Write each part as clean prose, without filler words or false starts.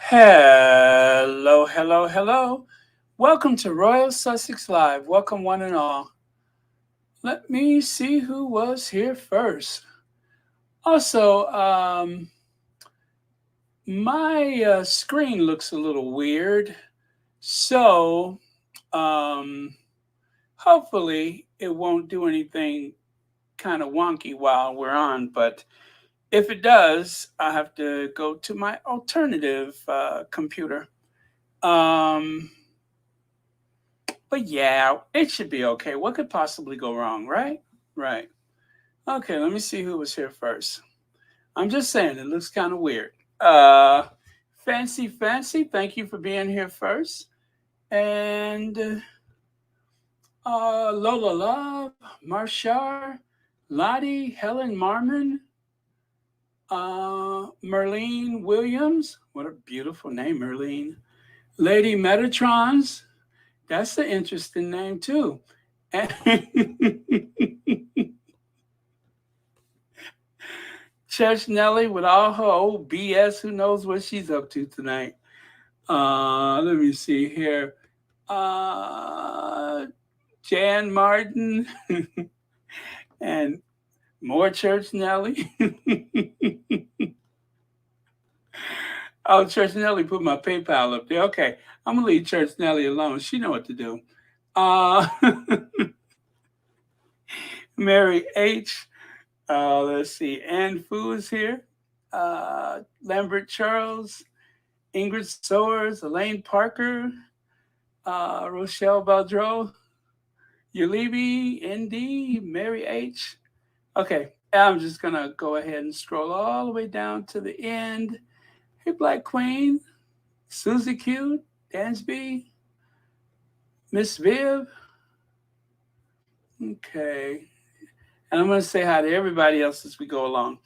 Hello, hello, hello. Welcome to Royal Sussex Live. Welcome, one and all. Let me see who was here first. Also, my screen looks a little weird. So, um, hopefully, it won't do anything kind of wonky while we're on. But if it does, I have to go to my alternative computer. Um, But yeah, it should be okay. What could possibly go wrong, right? Right. Okay, let me see who was here first. I'm just saying, it looks kind of weird. Uh, Fancy, thank you for being here first. And Lola Love, Marshar, Lottie, Helen Marmon, Merlene Williams. What a beautiful name, Merlene. Lady Metatrons. That's an interesting name, too. And Church Nelly with all her old BS. Who knows what she's up to tonight? Let me see here. Uh, Jan Martin and more Church Nelly. Oh, Church Nelly put my PayPal up there. Okay, I'm gonna leave Church Nelly alone. She know what to do. Uh, Mary H. Let's see. Ann Fu is here. Lambert Charles, Ingrid Soares, Elaine Parker, Rochelle Baldreau, Yulibi, ND, Mary H. Okay, I'm just going to go ahead and scroll all the way down to the end. Hey, Black Queen, Susie Q, Dansby, Miss Viv. Okay. And I'm going to say hi to everybody else as we go along.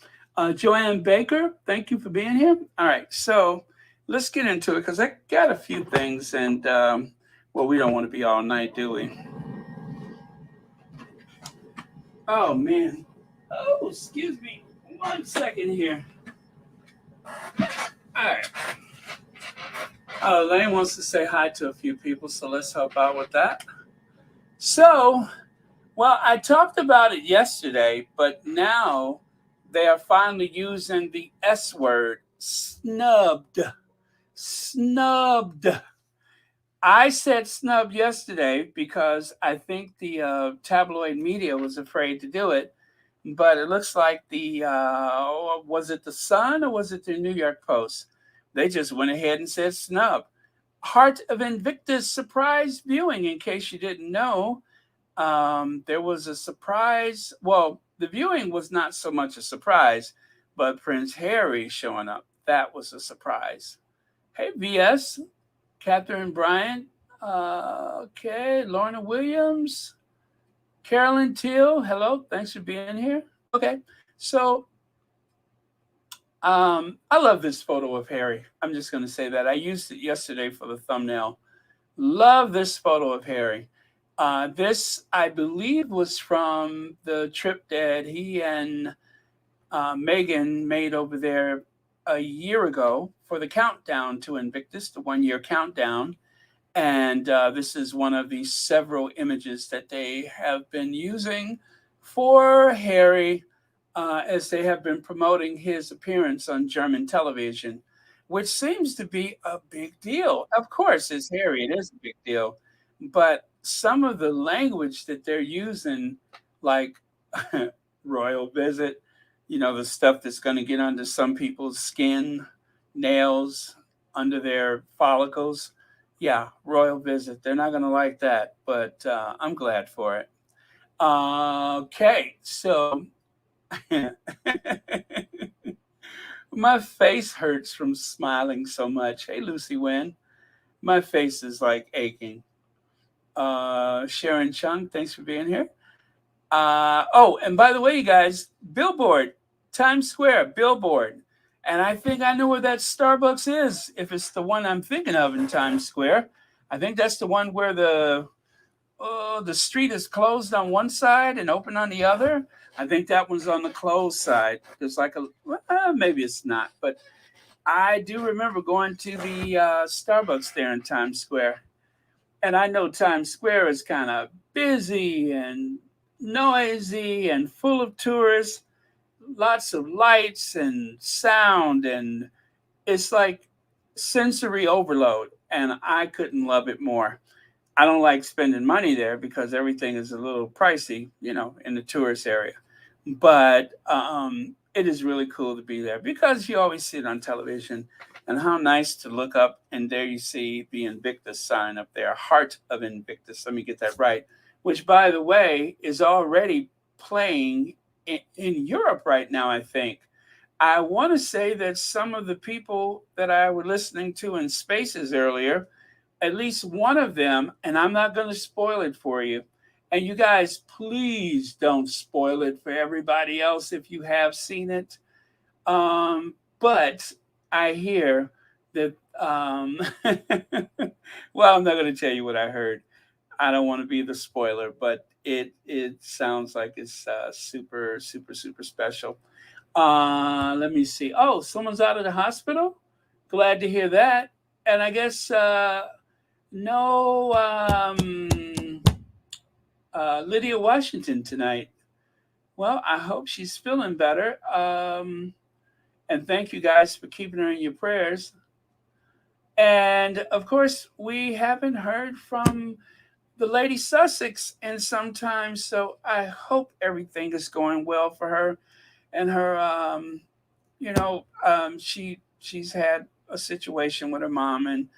Joanne Baker, thank you for being here. All right, so let's get into it because I got a few things, and well, we don't want to be all night, do we? Oh man. Oh, excuse me. 1 second here. All right. Lane wants to say hi to a few people, so let's help out with that. So, well, I talked about it yesterday, but now they are finally using the S word, snubbed. Snubbed. I said snubbed yesterday because I think the tabloid media was afraid to do it, but it looks like the was it the Sun or was it the New York Post? They just went ahead and said snub. Heart of Invictus surprise viewing. In case you didn't know, there was a surprise. Well, the viewing was not so much a surprise, but Prince Harry showing up, that was a surprise. Hey, VS, Catherine Bryant, okay, Lorna Williams, Carolyn Teal, hello, thanks for being here. Okay, so I love this photo of Harry. I'm just going to say that. I used it yesterday for the thumbnail. Love this photo of Harry. This, I believe, was from the trip that he and Megan made over there a year ago for the countdown to Invictus, the 1 year countdown. And this is one of the several images that they have been using for Harry as they have been promoting his appearance on German television, which seems to be a big deal. Of course, it's Harry, it is a big deal. But some of the language that they're using, like royal visit, the stuff that's going to get under some people's skin, nails, under their follicles. Yeah, royal visit. They're not going to like that, but I'm glad for it. Okay, so my face hurts from smiling so much. Hey, Lucy Wynn. My face is like aching. Sharon Chung, thanks for being here. Oh, and by the way, you guys, Billboard, Times Square, Billboard. And I think I know where that Starbucks is, if it's the one I'm thinking of in Times Square. I think that's the one where the street is closed on one side and open on the other. I think that one's on the closed side. There's like maybe it's not, but I do remember going to the Starbucks there in Times Square. And I know Times Square is kind of busy and noisy and full of tourists, lots of lights and sound, and it's like sensory overload. And I couldn't love it more. I don't like spending money there because everything is a little pricey, in the tourist area. But it is really cool to be there because you always see it on television. And how nice to look up and there you see the Invictus sign up there, Heart of Invictus. Let me get that right. Which, by the way, is already playing in Europe right now, I think. I want to say that some of the people that I were listening to in Spaces earlier, at least one of them, and I'm not going to spoil it for you. And you guys, please don't spoil it for everybody else if you have seen it. But I hear that, well, I'm not going to tell you what I heard. I don't want to be the spoiler, but it sounds like it's super, super, super special. Let me see. Oh, someone's out of the hospital. Glad to hear that. And I guess no Lydia Washington tonight. Well, I hope she's feeling better. And thank you guys for keeping her in your prayers. And of course, we haven't heard from the Lady Sussex in some time, so I hope everything is going well for her and her. She's had a situation with her mom, and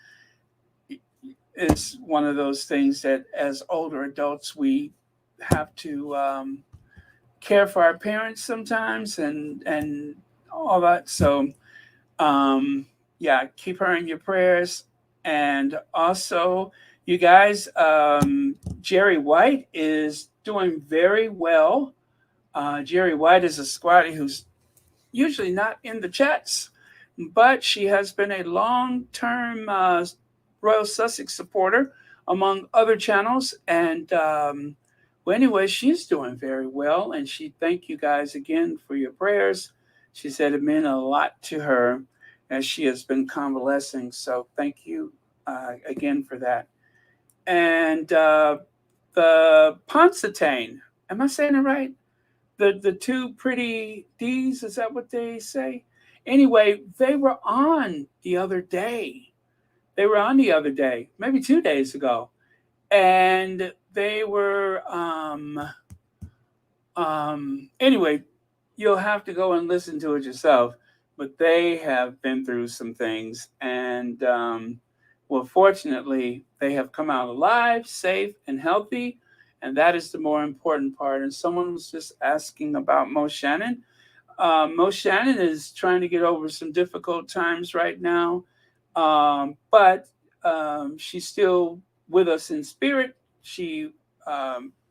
it's one of those things that as older adults we have to care for our parents sometimes and all that. So yeah, keep her in your prayers. And also, you guys, Jerry White is doing very well. Jerry White is a squatty who's usually not in the chats, but she has been a long-term Royal Sussex supporter among other channels. And well, anyway, she's doing very well. And she thanked you guys again for your prayers. She said it meant a lot to her as she has been convalescing. So thank you again for that. And the Ponsatane, am I saying it right? The two pretty D's, is that what they say? Anyway, they were on the other day. They were on the other day, maybe 2 days ago. And they were, anyway, you'll have to go and listen to it yourself. But they have been through some things. And, well, fortunately, they have come out alive, safe, and healthy. And that is the more important part. And someone was just asking about Mo Shannon. Mo Shannon is trying to get over some difficult times right now. But she's still with us in spirit. She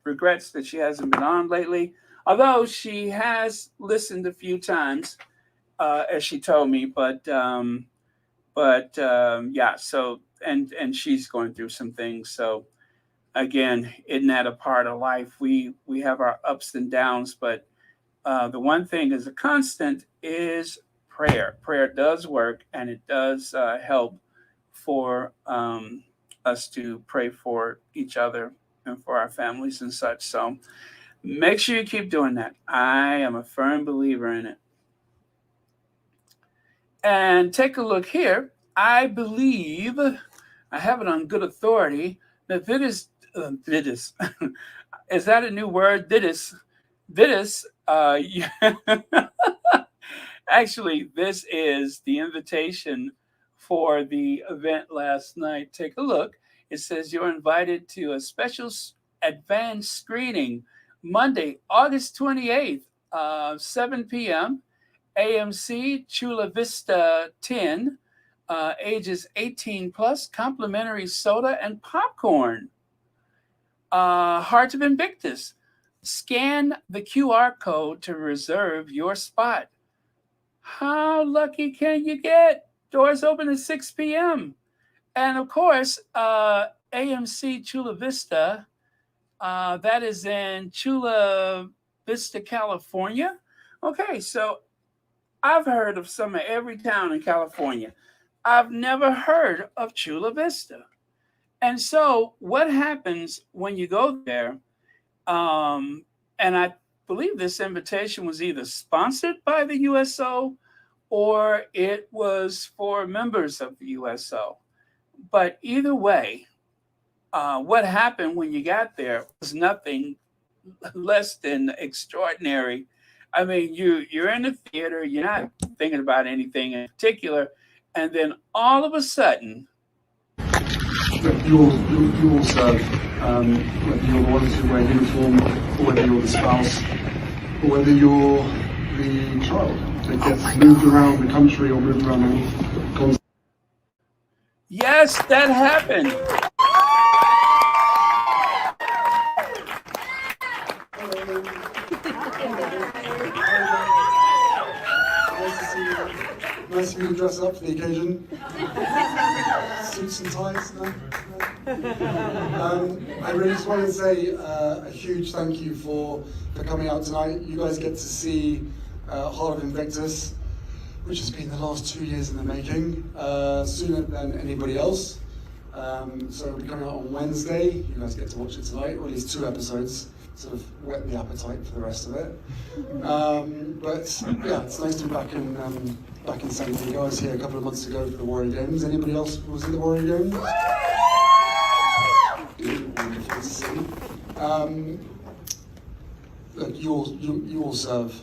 regrets that she hasn't been on lately, although she has listened a few times, as she told me. But yeah, so and she's going through some things. So again, isn't that a part of life? We have our ups and downs, but the one thing is a constant is prayer. Prayer does work, and it does help for us to pray for each other and for our families and such. So make sure you keep doing that. I am a firm believer in it. And take a look here. I believe, I have it on good authority, that Vidis, is that a new word? Vidis, yeah. Actually, this is the invitation for the event last night. Take a look. It says you're invited to a special advanced screening Monday, August 28th, 7 p.m., AMC Chula Vista 10, ages 18 plus, complimentary soda and popcorn. Heart of Invictus. Scan the QR code to reserve your spot. How lucky can you get? Doors open at 6 p.m. And of course, AMC Chula Vista, that is in Chula Vista, California. Okay, so I've heard of some of every town in California. I've never heard of Chula Vista. And so, what happens when you go there? And I believe this invitation was either sponsored by the USO or it was for members of the USO. But either way, what happened when you got there was nothing less than extraordinary. I mean, you're in the theater, you're not thinking about anything in particular, and then all of a sudden, you all serve, whether you're the ones who wear uniform, or whether you're the spouse, or whether you're the child that gets moved around the country or moved around the continent. yes, that happened. Nice of you to dress up for the occasion. Suits and ties, no? I really just wanted to say a huge thank you for coming out tonight. You guys get to see Heart of Invictus, which has been the last 2 years in the making, sooner than anybody else. So it'll be coming out on Wednesday. You guys get to watch it tonight, or at least 2 episodes. Sort of whet the appetite for the rest of it. But yeah, it's nice to be back in San Diego. I was here a couple of months ago for the Warrior Games. Anybody else was in the Warrior Games? Wonderful to see. Look, you all serve,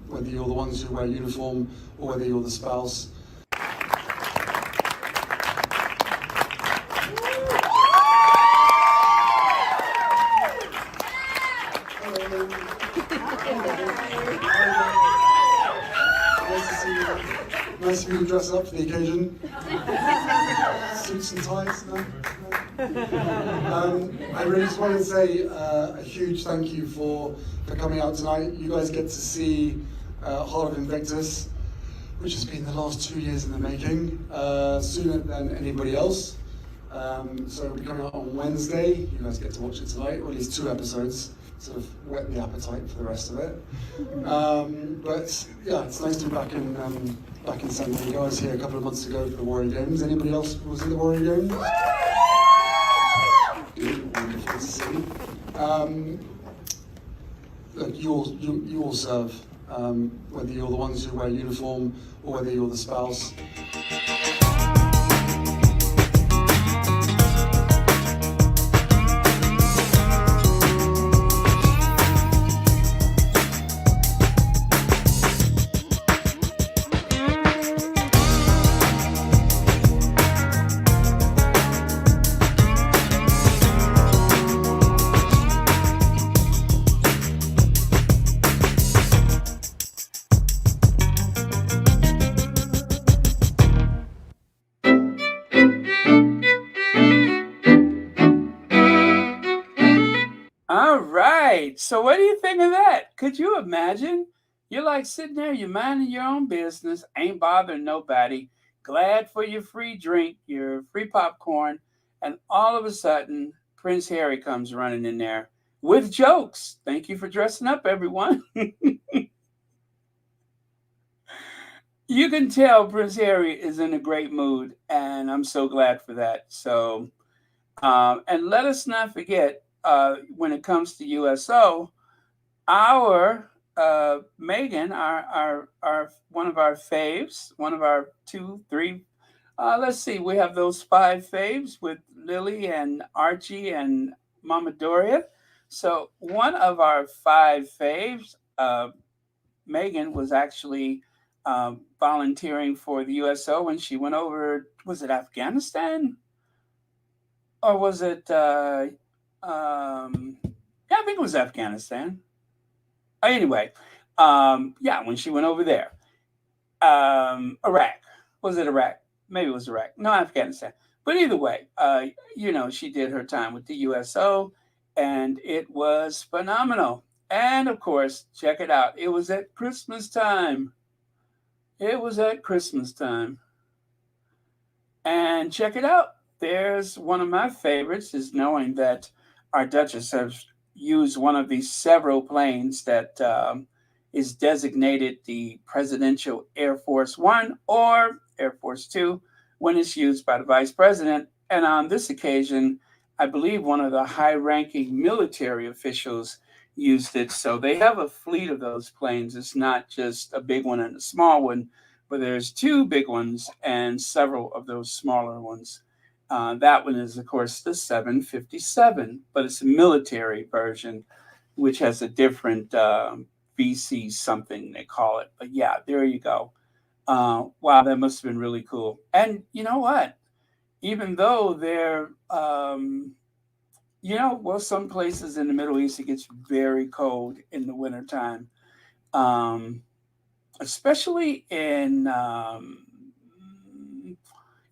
whether you're the ones who wear uniform or whether you're the spouse. Nice of you to dress up for the occasion. Suits and ties, no? I really just wanted to say a huge thank you for coming out tonight. You guys get to see Heart of Invictus, which has been the last 2 years in the making, sooner than anybody else. So it'll be coming out on Wednesday. You guys get to watch it tonight, or at least 2 episodes. Sort of whet the appetite for the rest of it. But yeah, it's nice to be back in San Diego. I was here a couple of months ago for the Warrior Games. Anybody else was in the Warrior Games? Wonderful to see. Look, you all serve, whether you're the ones who wear uniform or whether you're the spouse. All right. So, what do you think of that? Could you imagine? You're like sitting there, you're minding your own business, ain't bothering nobody, glad for your free drink, your free popcorn, and all of a sudden, Prince Harry comes running in there with jokes. Thank you for dressing up, everyone. You can tell Prince Harry is in a great mood, and I'm so glad for that. So, and let us not forget, when it comes to USO, our Megan, our one of our faves, one of our 2, 3. Let's see, we have those 5 faves with Lily and Archie and Mama Doria. So one of our 5 faves, Megan, was actually volunteering for the USO when she went over. Was it Afghanistan, or was it? Yeah, I think it was Afghanistan. Anyway, yeah, when she went over there, Iraq. Was it Iraq? Maybe it was Iraq. No, Afghanistan. But either way, she did her time with the USO, and it was phenomenal. And of course, check it out. It was at Christmas time. It was at Christmas time. And check it out. There's one of my favorites, is knowing that our Duchess has used one of these several planes that is designated the Presidential Air Force One or Air Force Two when it's used by the Vice President. And on this occasion, I believe one of the high-ranking military officials used it. So they have a fleet of those planes. It's not just a big one and a small one, but there's two big ones and several of those smaller ones. That one is, of course, the 757, but it's a military version, which has a different VC something they call it. But yeah, there you go. Wow, that must have been really cool. And you know what? Even though they're, well, some places in the Middle East, it gets very cold in the wintertime, especially in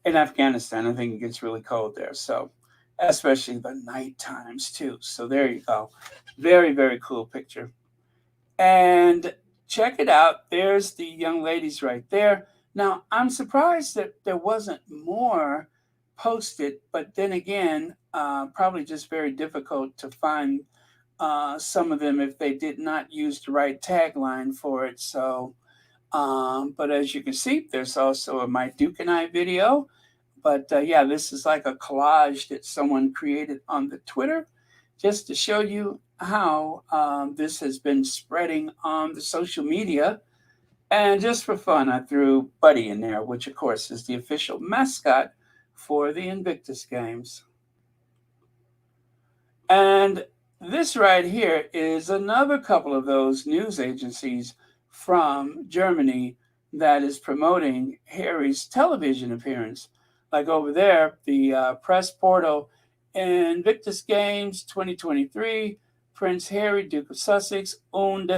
Afghanistan. I think it gets really cold there. So, especially the night times too. So there you go. Very, very cool picture. And check it out. There's the young ladies right there. Now, I'm surprised that there wasn't more posted, but then again, probably just very difficult to find some of them if they did not use the right tagline for it. So, but as you can see, there's also a My Duke and I video. But yeah, this is like a collage that someone created on the Twitter just to show you how this has been spreading on the social media. And just for fun, I threw Buddy in there, which of course is the official mascot for the Invictus Games. And this right here is another couple of those news agencies from Germany that is promoting Harry's television appearance. Like over there, the press portal, Invictus Games 2023, Prince Harry, Duke of Sussex, und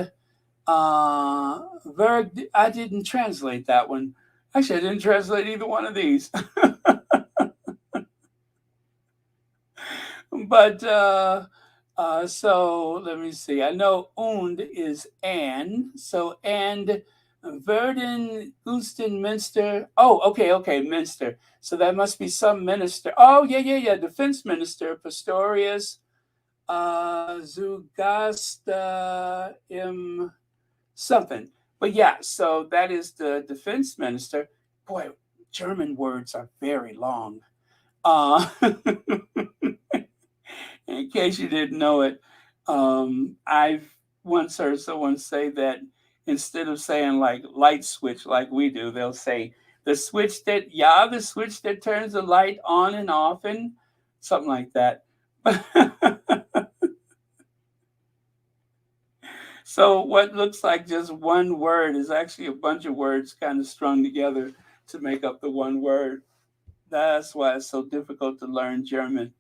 Verg. I didn't translate that one. Actually, I didn't translate either one of these. But so let me see. I know und is and. So and Verden, Houston, Minster. Oh, okay, Minster. So that must be some minister. Oh, yeah. Defense Minister Pistorius Zugasta im something. But yeah, so that is the defense minister. Boy, German words are very long. In case you didn't know it, I've once heard someone say that instead of saying like light switch like we do, they'll say the switch that turns the light on and off and something like that. So what looks like just one word is actually a bunch of words kind of strung together to make up the one word. That's why it's so difficult to learn German.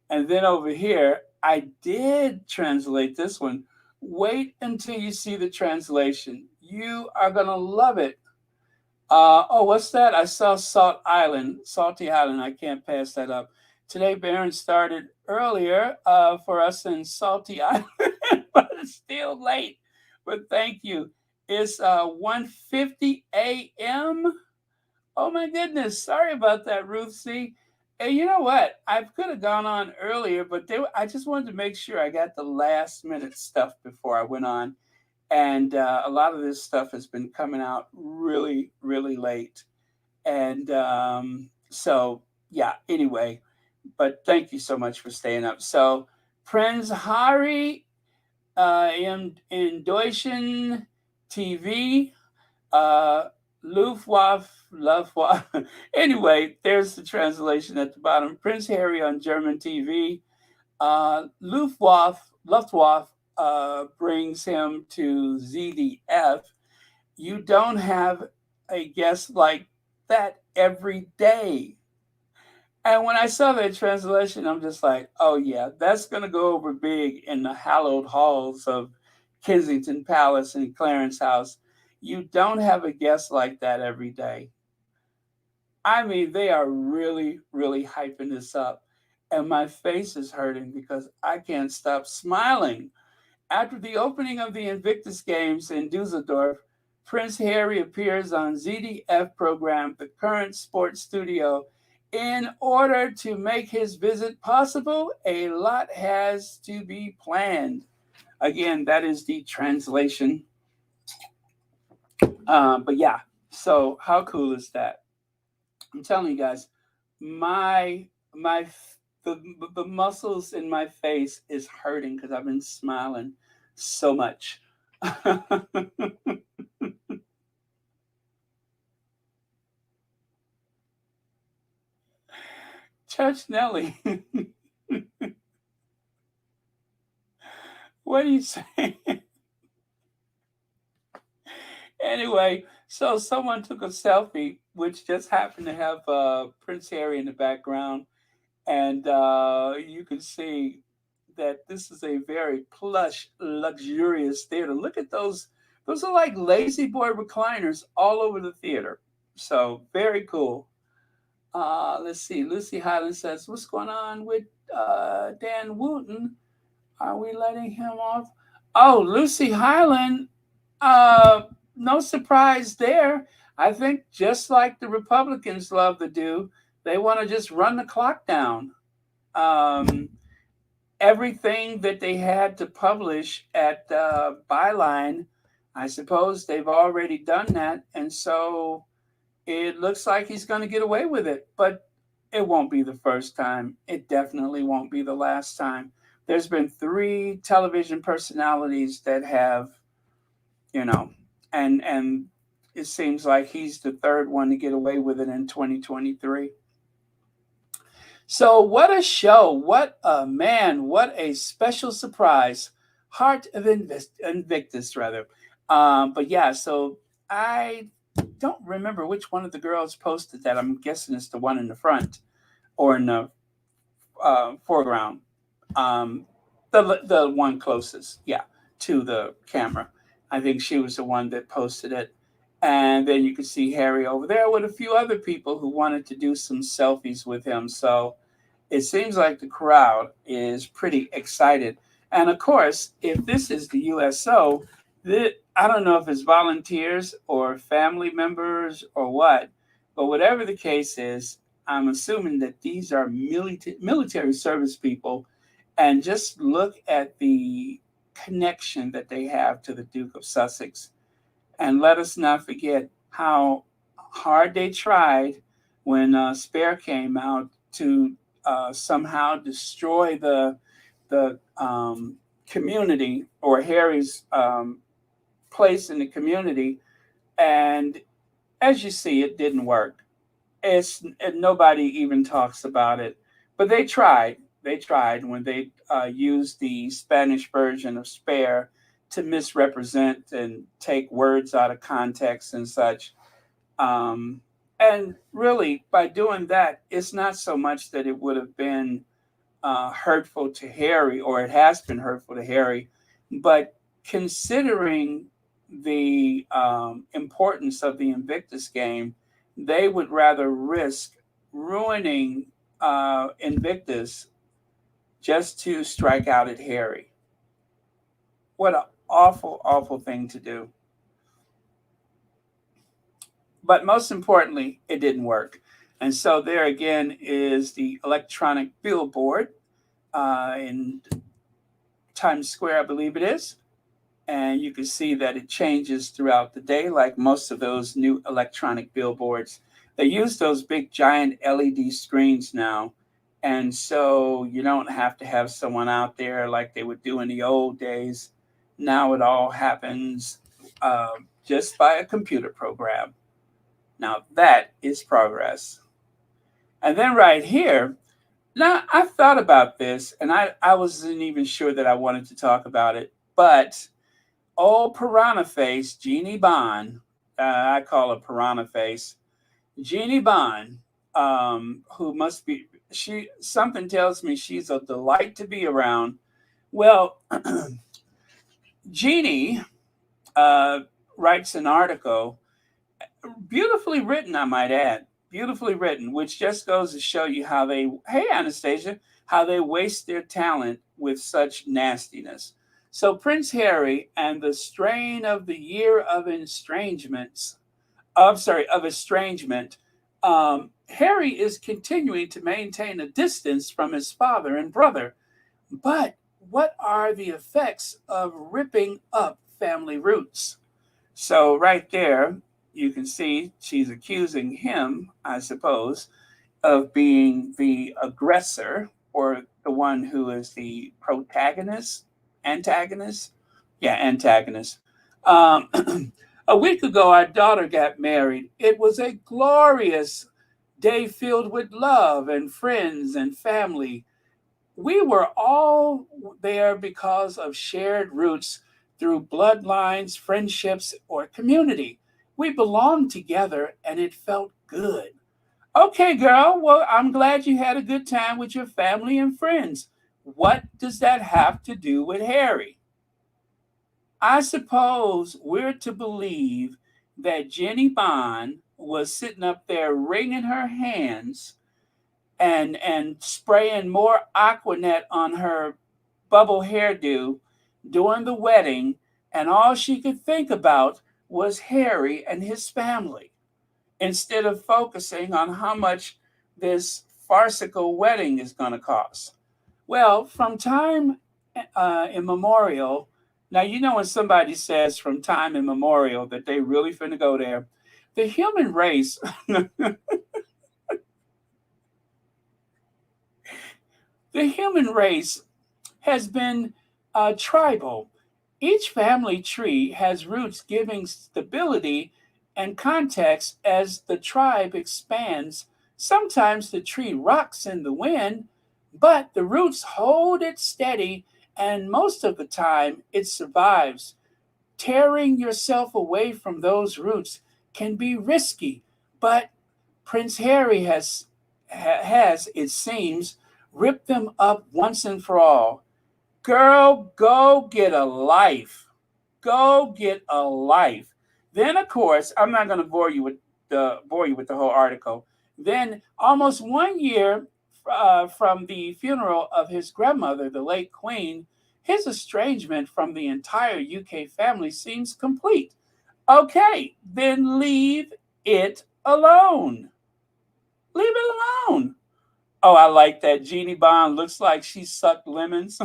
And then over here, I did translate this one. Wait until you see the translation. You are going to love it. What's that? I saw Salty Island. I can't pass that up. Today, Barron started earlier for us in Salty Island, but it's still late. But thank you. It's 1:50 a.m. Oh, my goodness. Sorry about that, Ruth C. And you know what? I could have gone on earlier, but I just wanted to make sure I got the last minute stuff before I went on. And a lot of this stuff has been coming out really, really late. And so, yeah, anyway. But thank you so much for staying up. So, Prinz Harry in Deutschen TV, Luftwaffe. Anyway, there's the translation at the bottom. Prince Harry on German TV. Luftwaffe brings him to ZDF. You don't have a guest like that every day. And when I saw that translation, I'm just like, oh, yeah, that's going to go over big in the hallowed halls of Kensington Palace and Clarence House. You don't have a guest like that every day. I mean, they are really, really hyping this up. And my face is hurting because I can't stop smiling. After the opening of the Invictus Games in Dusseldorf, Prince Harry appears on ZDF program, The Current Sports Studio. In order to make his visit possible, a lot has to be planned. Again, that is the translation. But yeah, so how cool is that? I'm telling you guys, my my the the muscles in my face is hurting because I've been smiling so much. Church Nelly, what are you saying? Anyway, so someone took a selfie, which just happened to have Prince Harry in the background, and you can see that this is a very plush, luxurious theater. Look at those; those are like lazy boy recliners all over the theater. So very cool. Let's see. Lucy Highland says, "What's going on with Dan Wooten? Are we letting him off?" Oh, Lucy Highland. Uh, no surprise there. I think just like the Republicans love to do, they want to just run the clock down. Um, Everything that they had to publish at Byline, I suppose they've already done that, and so it looks like he's going to get away with it. But it won't be the first time. It definitely won't be the last time. There's been three television personalities that have, you know, and it seems like he's the third one to get away with it in 2023. So what a show! What a man! What a special surprise! Heart of Invictus, rather. But yeah, so I don't remember which one of the girls posted that. I'm guessing it's the one in the front or in the foreground. Um, the one closest, yeah, to the camera. I think she was the one that posted it. And then you could see Harry over there with a few other people who wanted to do some selfies with him. So it seems like the crowd is pretty excited. And of course, if this is the USO, I don't know if it's volunteers or family members or what, but whatever the case is, I'm assuming that these are military service people. And just look at the connection that they have to the Duke of Sussex. And let us not forget how hard they tried when Spare came out to somehow destroy the community or Harry's place in the community. And as you see, it didn't work. Nobody even talks about it, but they tried. They tried when they used the Spanish version of Spare to misrepresent and take words out of context and such. Um, and really, by doing that, it's not so much that it would have been hurtful to Harry, or it has been hurtful to Harry, but considering the importance of the Invictus game, they would rather risk ruining Invictus just to strike out at Harry. What an awful, awful thing to do. But most importantly, it didn't work. And so there again is the electronic billboard in Times Square, I believe it is. And you can see that it changes throughout the day, like most of those new electronic billboards. They use those big giant LED screens now. And so you don't have to have someone out there like they would do in the old days. Now it all happens just by a computer program. Now that is progress. And then right here, now I've thought about this and I wasn't even sure that I wanted to talk about it, but old Piranha Face, Jeannie Bond, I call her Piranha Face, Jeannie Bond, who must be, something tells me she's a delight to be around. Well, Jeannie writes an article, beautifully written, I might add, beautifully written, which just goes to show you how they, hey, Anastasia, how they waste their talent with such nastiness. So Prince Harry and the strain of the year of estrangements, of estrangement, Harry is continuing to maintain a distance from his father and brother. But what are the effects of ripping up family roots? So right there, you can see she's accusing him, I suppose, of being the aggressor or the one who is the protagonist, antagonist. Yeah, antagonist. Um, a week ago, our daughter got married. It was a glorious day filled with love and friends and family. We were all there because of shared roots through bloodlines, friendships, or community. We belonged together and it felt good. Okay, girl. Well, I'm glad you had a good time with your family and friends. What does that have to do with Harry? I suppose we're to believe that Jenny Bond was sitting up there wringing her hands and spraying more Aquanet on her bubble hairdo during the wedding, and all she could think about was Harry and his family, instead of focusing on how much this farcical wedding is going to cost. Well, from time immemorial, now you know when somebody says from time immemorial that they really finna go there, the human race, the human race has been tribal. Each family tree has roots giving stability and context as the tribe expands. Sometimes the tree rocks in the wind, but the roots hold it steady, and most of the time it survives. Tearing yourself away from those roots can be risky, but Prince Harry has, it seems, ripped them up once and for all. Girl, go get a life. Go get a life. Then, of course, I'm not going to bore you with the whole article. Then, almost 1 year from the funeral of his grandmother, the late Queen, his estrangement from the entire UK family seems complete. Okay, then leave it alone. Leave it alone. Oh, I like that. Jeannie Bond looks like she sucked lemons.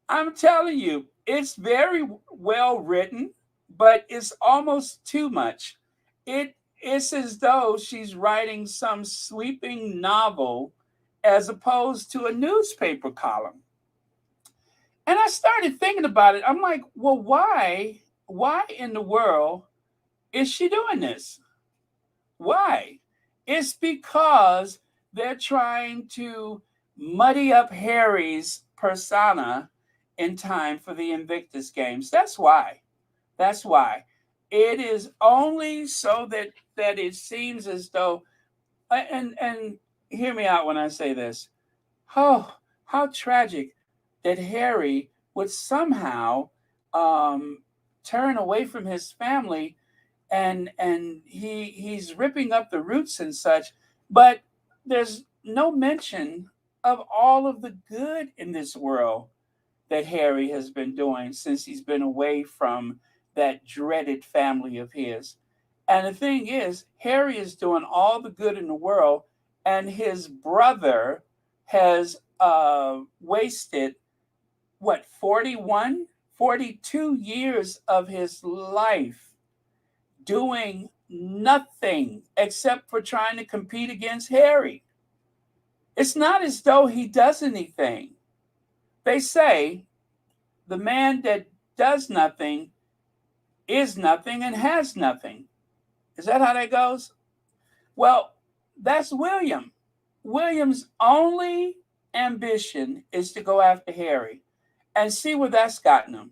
I'm telling you, it's very well written, but it's almost too much. It's as though she's writing some sweeping novel as opposed to a newspaper column. And I started thinking about it. I'm like, well, why? Why in the world is she doing this? Why? It's because they're trying to muddy up Harry's persona in time for the Invictus Games. That's why. That's why. It is only so that it seems as though, and hear me out when I say this. Oh, how tragic that Harry would somehow um, turn away from his family, and he's ripping up the roots and such, but there's no mention of all of the good in this world that Harry has been doing since he's been away from that dreaded family of his. And the thing is, Harry is doing all the good in the world, and his brother has wasted what, 41, 42 years of his life doing nothing except for trying to compete against Harry. It's not as though he does anything. They say the man that does nothing is nothing and has nothing. Is that how that goes? Well, that's William. William's only ambition is to go after Harry and see where that's gotten him.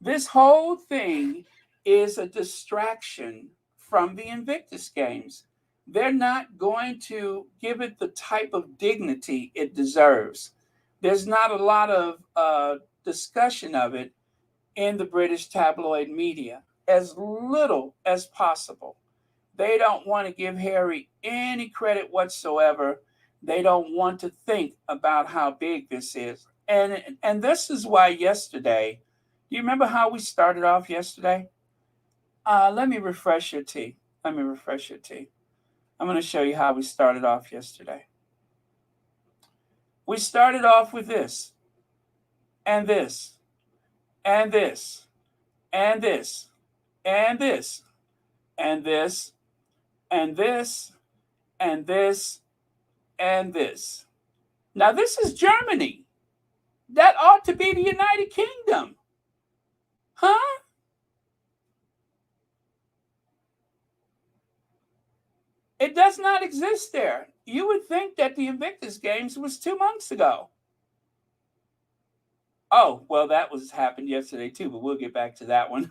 This whole thing is a distraction from the Invictus Games. They're not going to give it the type of dignity it deserves. There's not a lot of discussion of it in the British tabloid media, as little as possible. They don't want to give Harry any credit whatsoever. They don't want to think about how big this is. And this is why yesterday, do you remember how we started off yesterday? Let me refresh your tea. Let me refresh your tea. I'm going to show you how we started off yesterday. We started off with this. and this, and this, and this, and this, and this, and this, and this, and this. Now, this is Germany. That ought to be the United Kingdom. Huh? It does not exist there. You would think that the Invictus Games was 2 months ago. Oh, well, that was happened yesterday too, but we'll get back to that one.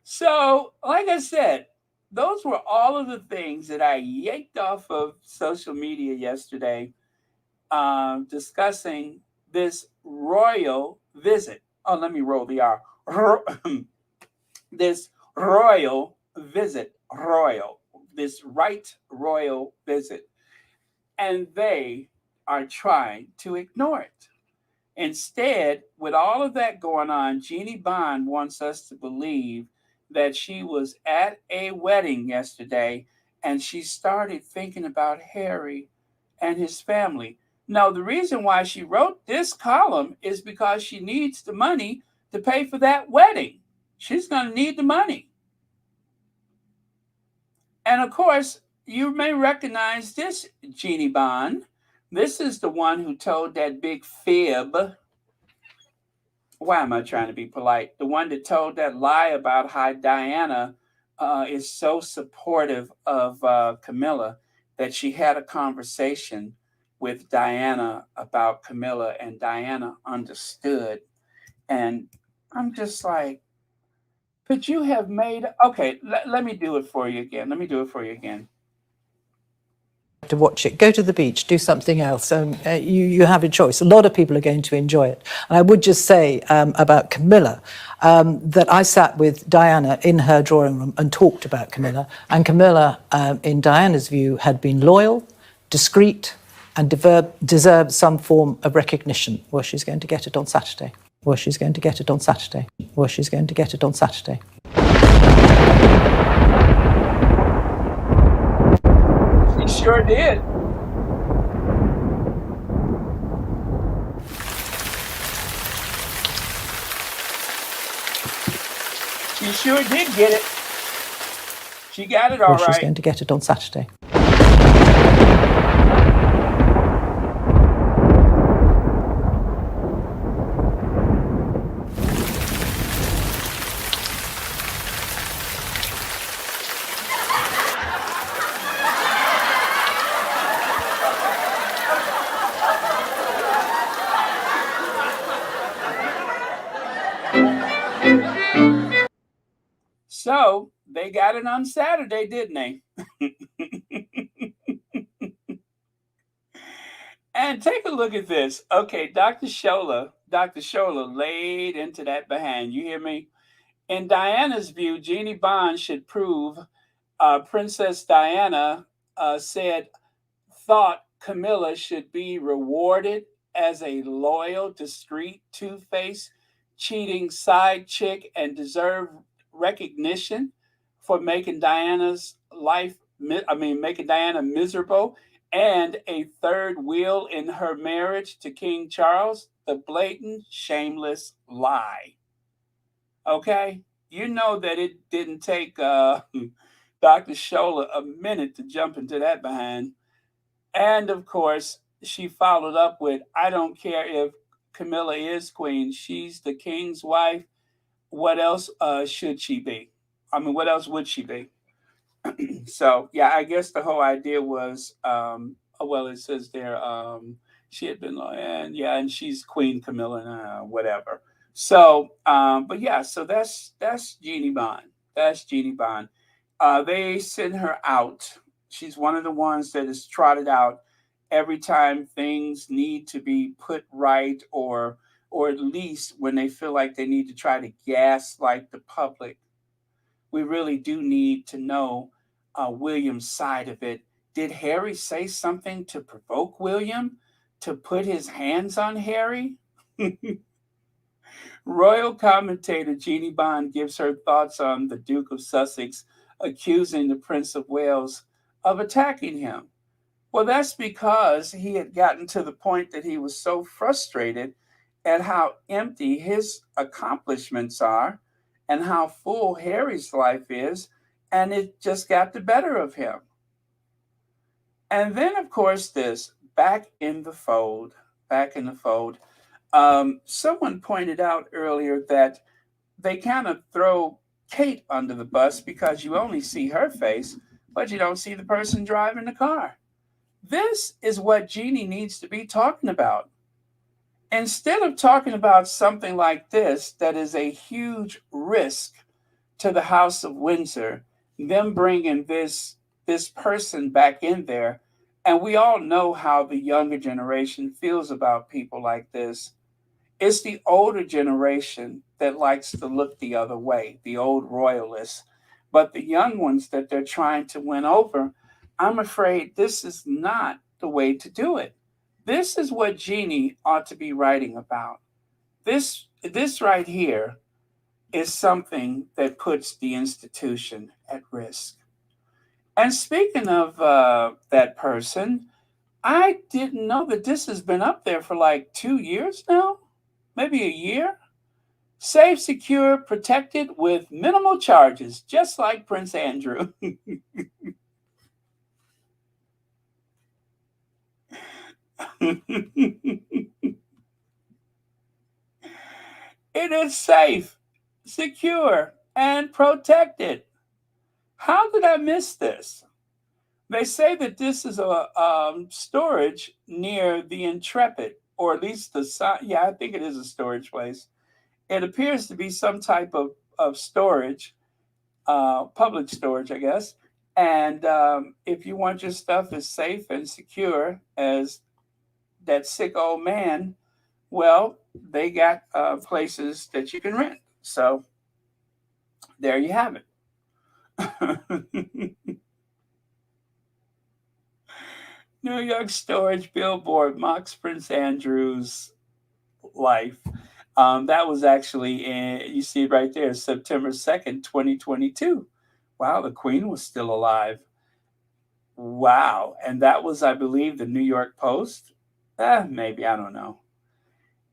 So, like I said, those were all of the things that I yanked off of social media yesterday, discussing this royal visit. Oh, let me roll the R. This royal visit, this right royal visit. And they are trying to ignore it. Instead, with all of that going on, Jeannie Bond wants us to believe that she was at a wedding yesterday and she started thinking about Harry and his family. No, the reason why she wrote this column is because she needs the money to pay for that wedding. She's going to need the money. And of course, you may recognize this Jeannie Bond. This is the one who told that big fib. Why am I trying to be polite? The one that told that lie about how Diana is so supportive of Camilla that she had a conversation with Diana about Camilla and Diana understood. And I'm just like, could you have made, okay, let me do it for you again. Let me do it for you again. To watch it, go to the beach, do something else. You have a choice. A lot of people are going to enjoy it. And I would just say about Camilla that I sat with Diana in her drawing room and talked about Camilla. And Camilla, in Diana's view, had been loyal, discreet, and deserved some form of recognition. Well, she's going to get it on Saturday. Well, she's going to get it on Saturday. Well, she's going to get it on Saturday. She sure did. She sure did get it. She got it all right. Well, she's going to get it on Saturday. So they got it on Saturday, didn't they? And take a look at this. Okay, Dr. Shola laid into that behind. You hear me? In Diana's view, Jeannie Bond should prove Princess Diana thought Camilla should be rewarded as a loyal, discreet, two-faced, cheating side chick and deserve recognition for making Diana's life, making Diana miserable and a third wheel in her marriage to King Charles. The blatant, shameless lie. Okay? You know that it didn't take Dr. Shola a minute to jump into that behind. And of course, she followed up with, I don't care if Camilla is queen. She's the king's wife. What else should she be? What else would she be? So, yeah, I guess the whole idea was, it says there, she had been, and she's Queen Camilla, whatever. So, but yeah, so that's Jeannie Bond. That's Jeannie Bond. They send her out. She's one of the ones that is trotted out every time things need to be put right, or at least when they feel like they need to try to gaslight the public. We really do need to know William's side of it. Did Harry say something to provoke William to put his hands on Harry? Royal commentator Jeannie Bond gives her thoughts on the Duke of Sussex accusing the Prince of Wales of attacking him. Well, that's because he had gotten to the point that he was so frustrated at how empty his accomplishments are and how full Harry's life is, and it just got the better of him. And then, of course, this back in the fold. Someone pointed out earlier that they kind of throw Kate under the bus because you only see her face, but you don't see the person driving the car. This is what Jeannie needs to be talking about. Instead of talking about something like this, that is a huge risk to the House of Windsor, them bringing this person back in there, and we all know how the younger generation feels about people like this. It's the older generation that likes to look the other way, the old royalists. But the young ones that they're trying to win over, I'm afraid this is not the way to do it. This is what Jeannie ought to be writing about. This right here is something that puts the institution at risk. And speaking of that person, I didn't know that this has been up there for like 2 years now, maybe a year. Safe, secure, protected with minimal charges, just like Prince Andrew. It is safe, secure, and protected. How did I miss this? They say that this is a storage near the Intrepid, or at least yeah, I think it is a storage place. It appears to be some type of storage, public storage, I guess. And if you want your stuff as safe and secure as that sick old man, well, they got places that you can rent. So there you have it. New York storage billboard mocks Prince Andrew's life. That was actually, you see it right there, September 2nd, 2022. Wow, the Queen was still alive. Wow. And that was, I believe, the New York Post. Maybe, I don't know.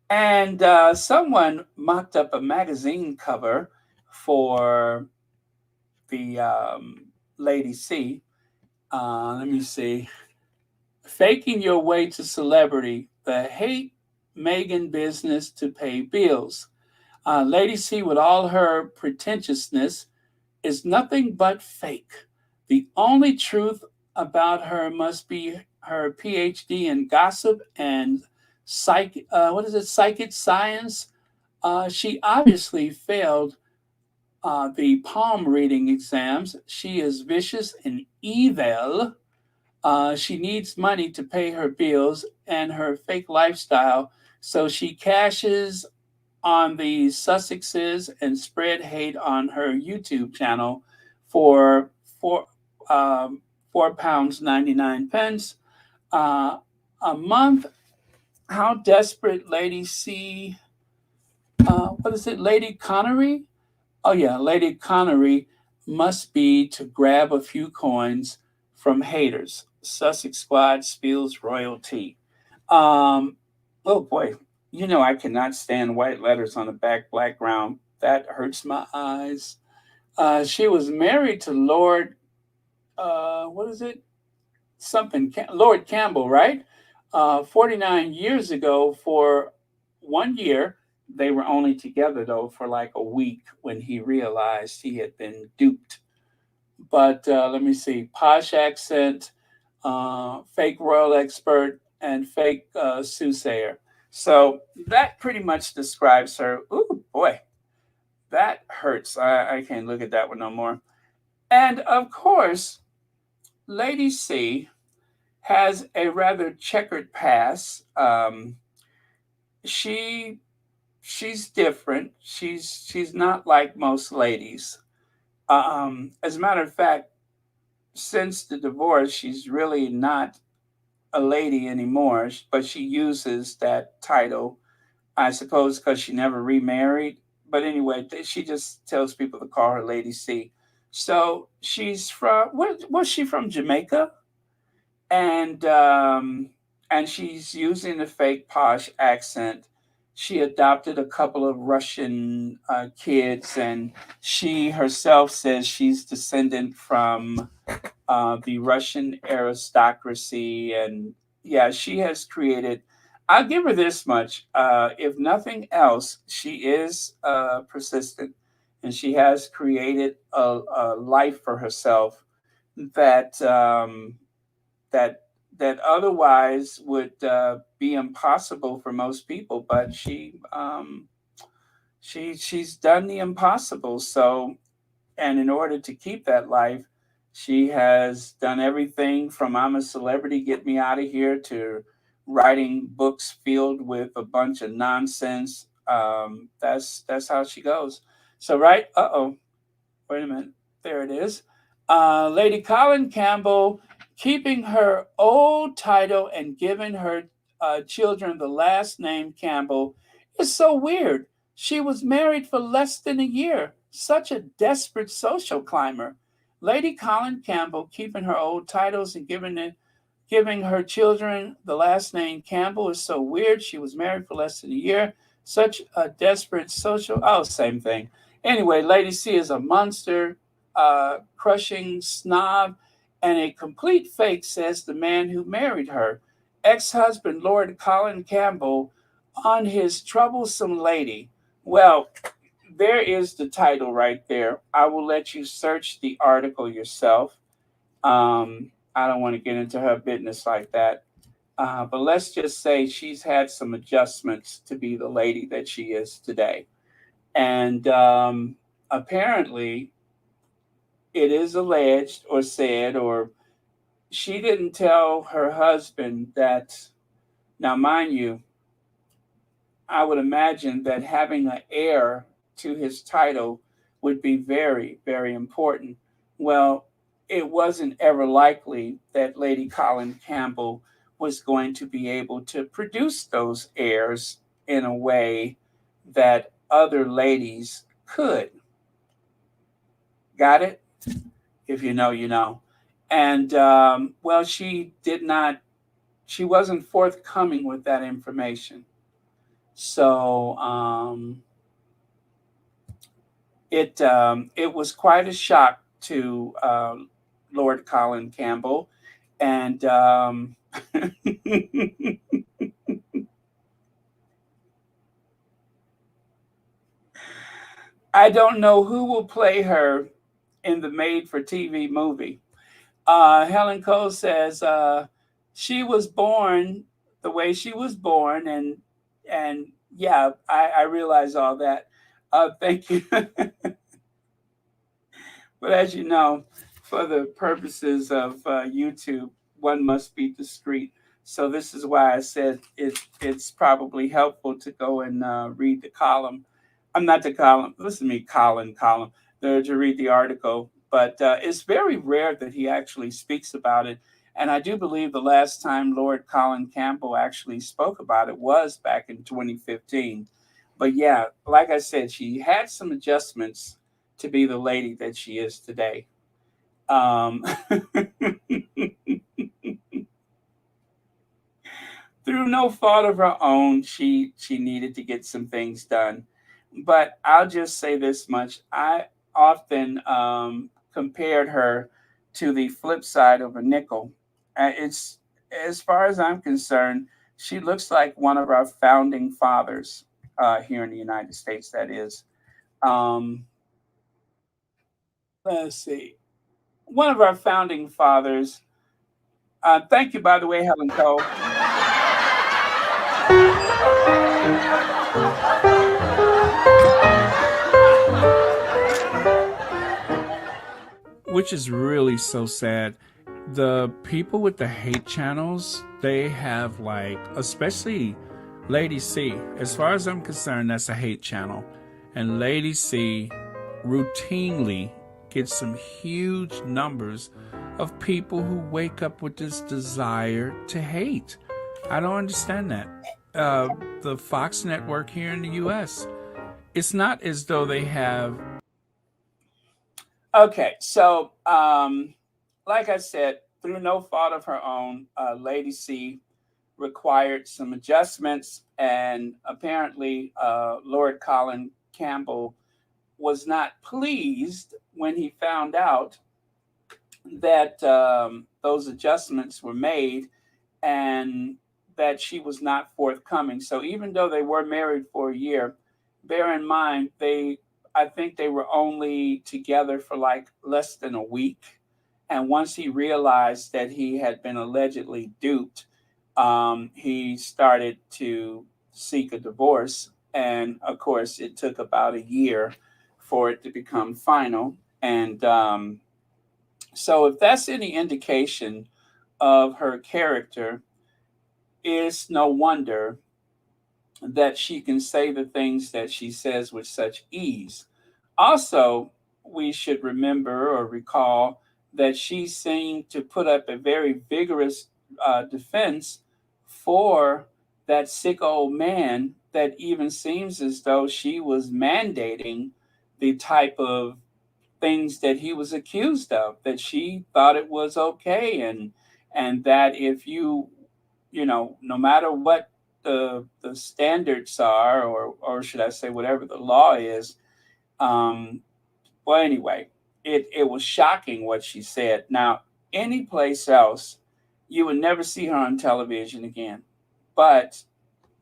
And someone mocked up a magazine cover for the Lady C. Let me see. Faking your way to celebrity, the hate Meghan business to pay bills. Lady C, with all her pretentiousness, is nothing but fake. The only truth about her must be her PhD in gossip and psychic science. She obviously failed the palm reading exams. She is vicious and evil. She needs money to pay her bills and her fake lifestyle, so she cashes on the Sussexes and spread hate on her YouTube channel for £4.99 a month. How desperate Lady C? What is it, Lady Connery? Oh yeah, Lady Connery must be to grab a few coins from haters. Sussex squad spills royalty. Oh boy, you know I cannot stand white letters on a black background. That hurts my eyes. She was married to Lord, what is it? Lord Campbell, right? 49 years ago for 1 year. They were only together though for like a week when he realized he had been duped. But let me see, posh accent, fake royal expert, and fake soothsayer. So that pretty much describes her. Ooh, boy, that hurts. I can't look at that one no more. And of course, Lady C has a rather checkered past. She's different. She's not like most ladies. As a matter of fact, since the divorce, she's really not a lady anymore, but she uses that title, I suppose, because she never remarried. But anyway, she just tells people to call her Lady C. So she's from, what was she from, Jamaica? and she's using a fake posh accent. She adopted a couple of Russian kids, and she herself says she's descendant from the Russian aristocracy. And yeah, she has created. I'll give her this much. If nothing else, she is persistent, and she has created a life for herself that that that otherwise would be impossible for most people. But she's done the impossible. So, and in order to keep that life, she has done everything from "I'm a celebrity, get me out of here" to writing books filled with a bunch of nonsense. That's how she goes. So right, wait a minute. There it is. Lady Colin Campbell keeping her old title and giving her children the last name Campbell is so weird. She was married for less than a year. Such a desperate social climber. Lady Colin Campbell keeping her old titles and giving her children the last name Campbell is so weird. She was married for less than a year. Such a desperate social. Oh, same thing. Anyway, Lady C is a monster, crushing snob, and a complete fake, says the man who married her. Ex husband Lord Colin Campbell on his troublesome lady. Well, there is the title right there. I will let you search the article yourself. I don't want to get into her business like that. But let's just say she's had some adjustments to be the lady that she is today. And apparently, it is alleged or said, or she didn't tell her husband that. Now, mind you, I would imagine that having an heir to his title would be very, very important. Well, it wasn't ever likely that Lady Colin Campbell was going to be able to produce those heirs in a way that other ladies could. Got it? If you know, you know. And well, she did not, she wasn't forthcoming with that information. So it was quite a shock to Lord Colin Campbell, and I don't know who will play her in the made-for-TV movie. Helen Cole says she was born the way she was born, and yeah, I realize all that. Thank you. But as you know, for the purposes of YouTube, one must be discreet. So this is why I said it's probably helpful to go and read the column. I'm not the column. Listen to me, column. To read the article. But it's very rare that he actually speaks about it. And I do believe the last time Lord Colin Campbell actually spoke about it was back in 2015. But yeah, like I said, she had some adjustments to be the lady that she is today. Through no fault of her own, she needed to get some things done. But I'll just say this much: I often compared her to the flip side of a nickel. It's, as far as I'm concerned, she looks like one of our founding fathers here in the United States. That is, um, let's see, one of our founding fathers. Thank you, by the way, Helen Cole. Which is really so sad. The people with the hate channels, they have, like, especially Lady C. As far as I'm concerned, that's a hate channel. And Lady C routinely gets some huge numbers of people who wake up with this desire to hate. I don't understand that. The Fox network here in the US, it's not as though they have. Okay, so like I said, through no fault of her own, Lady C required some adjustments, and apparently, Lord Colin Campbell was not pleased when he found out that those adjustments were made and that she was not forthcoming. So even though they were married for a year, bear in mind I think they were only together for like less than a week. And once he realized that he had been allegedly duped, he started to seek a divorce. And of course, it took about a year for it to become final. And so, if that's any indication of her character, it's no wonder that she can say the things that she says with such ease. Also, we should remember or recall that she seemed to put up a very vigorous defense for that sick old man, that even seems as though she was mandating the type of things that he was accused of, that she thought it was okay, and that if no matter what the standards are, or should I say whatever the law is, um well, anyway, it was shocking what she said. Now, any place else, you would never see her on television again. But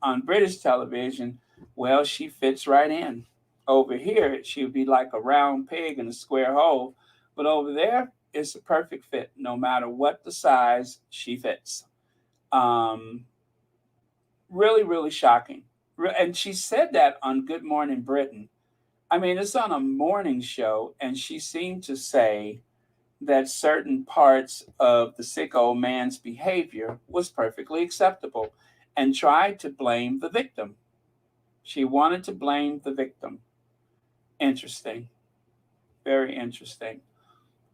on British television, well, she fits right in. Over here, she would be like a round peg in a square hole. But over there, it's a perfect fit. No matter what the size, she fits. Um, Really, really shocking. And she said that on Good Morning Britain. I mean, it's on a morning show, and she seemed to say that certain parts of the sick old man's behavior was perfectly acceptable and tried to blame the victim. She wanted to blame the victim. Interesting. Very interesting.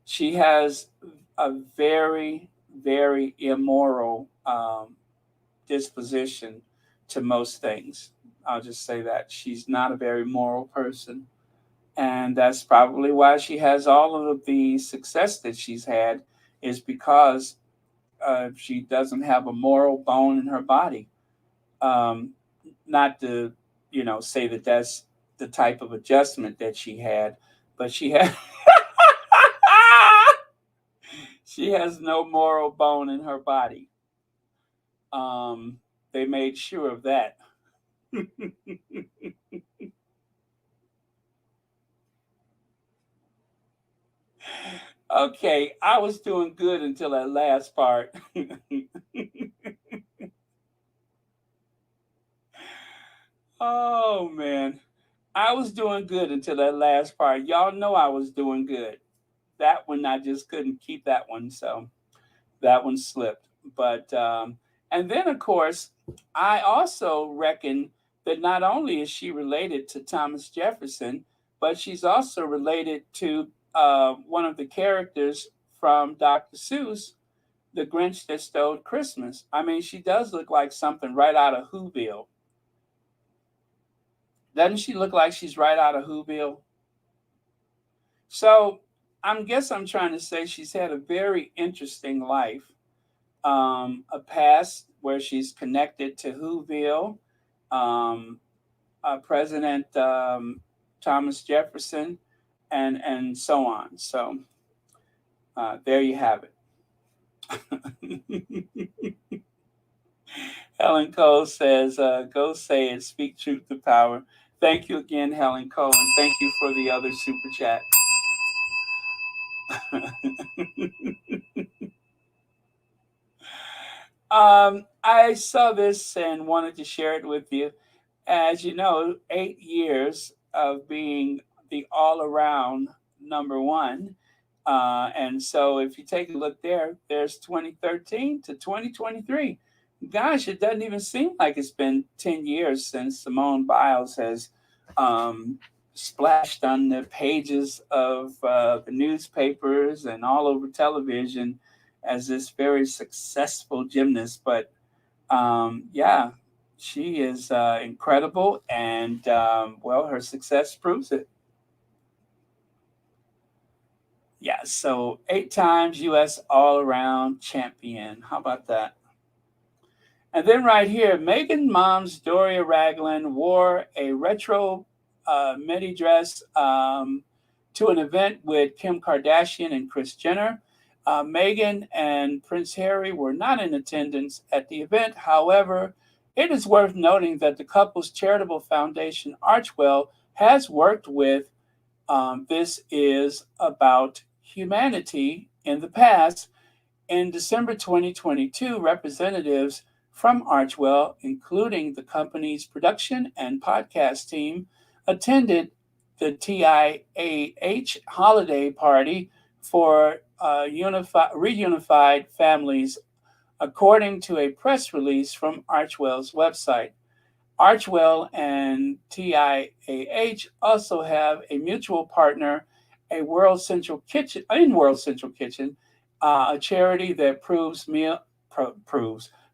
She has a very, very immoral disposition to most things. I'll just say that. She's not a very moral person. And that's probably why she has all of the success that she's had, is because she doesn't have a moral bone in her body. Um, Not to, say that that's the type of adjustment that she had, but she had she has no moral bone in her body. They made sure of that. Okay, I was doing good until that last part. Oh man, I was doing good until that last part. Y'all know I was doing good. That one, I just couldn't keep that one, so that one slipped. But and then of course, I also reckon that not only is she related to Thomas Jefferson, but she's also related to one of the characters from Dr. Seuss, The Grinch That Stole Christmas. I mean, she does look like something right out of Whoville. Doesn't she look like she's right out of Whoville? So I'm trying to say she's had a very interesting life, a past where she's connected to Whoville, um, President Thomas Jefferson, and so on. So there you have it. Helen Cole says, "Go say it, speak truth to power." Thank you again, Helen Cole, and thank you for the other super chat. I saw this and wanted to share it with you. As you know, 8 years of being the all around number one. And so if you take a look there, there's 2013 to 2023. Gosh, it doesn't even seem like it's been 10 years since Simone Biles has splashed on the pages of the newspapers and all over television as this very successful gymnast. But yeah, she is incredible, and well, her success proves it. Yeah, so 8 times U.S. all-around champion. How about that? And then right here, Meghan mom's Doria Ragland wore a retro midi dress to an event with Kim Kardashian and Kris Jenner. Meghan and Prince Harry were not in attendance at the event. However, it is worth noting that the couple's charitable foundation, Archewell, has worked with This Is About Humanity in the past. In December 2022, representatives from Archewell, including the company's production and podcast team, attended the TIAH holiday party for reunified families, according to a press release from Archewell's website. Archewell and TIAH also have a mutual partner, World Central Kitchen, a charity that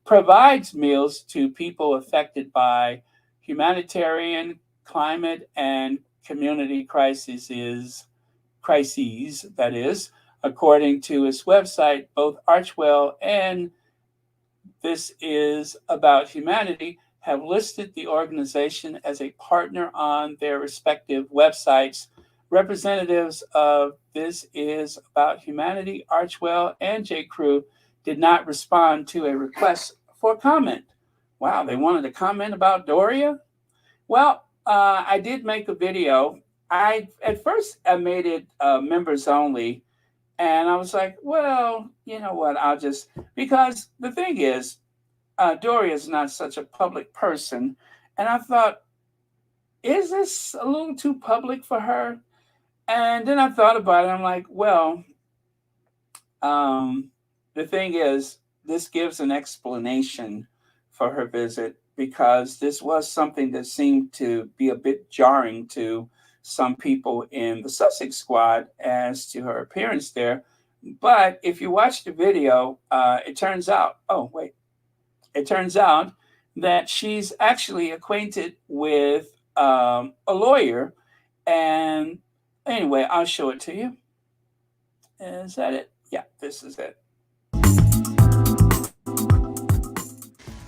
provides meals to people affected by humanitarian, climate, and community crises. That is, according to its website, both Archewell and This Is About Humanity have listed the organization as a partner on their respective websites. Representatives of This Is About Humanity, Archewell, and J. Crew did not respond to a request for comment. Wow, they wanted to comment about Doria? Well, I did make a video. At first I made it members only, and I was like, well, you know what? Because the thing is, Doria is not such a public person, and I thought, is this a little too public for her? And then I thought about it. I'm like, well, the thing is, this gives an explanation for her visit, because this was something that seemed to be a bit jarring to some people in the Sussex squad as to her appearance there. But if you watch the video, it turns out that she's actually acquainted with a lawyer. And anyway, I'll show it to you. Is that it? Yeah, this is it.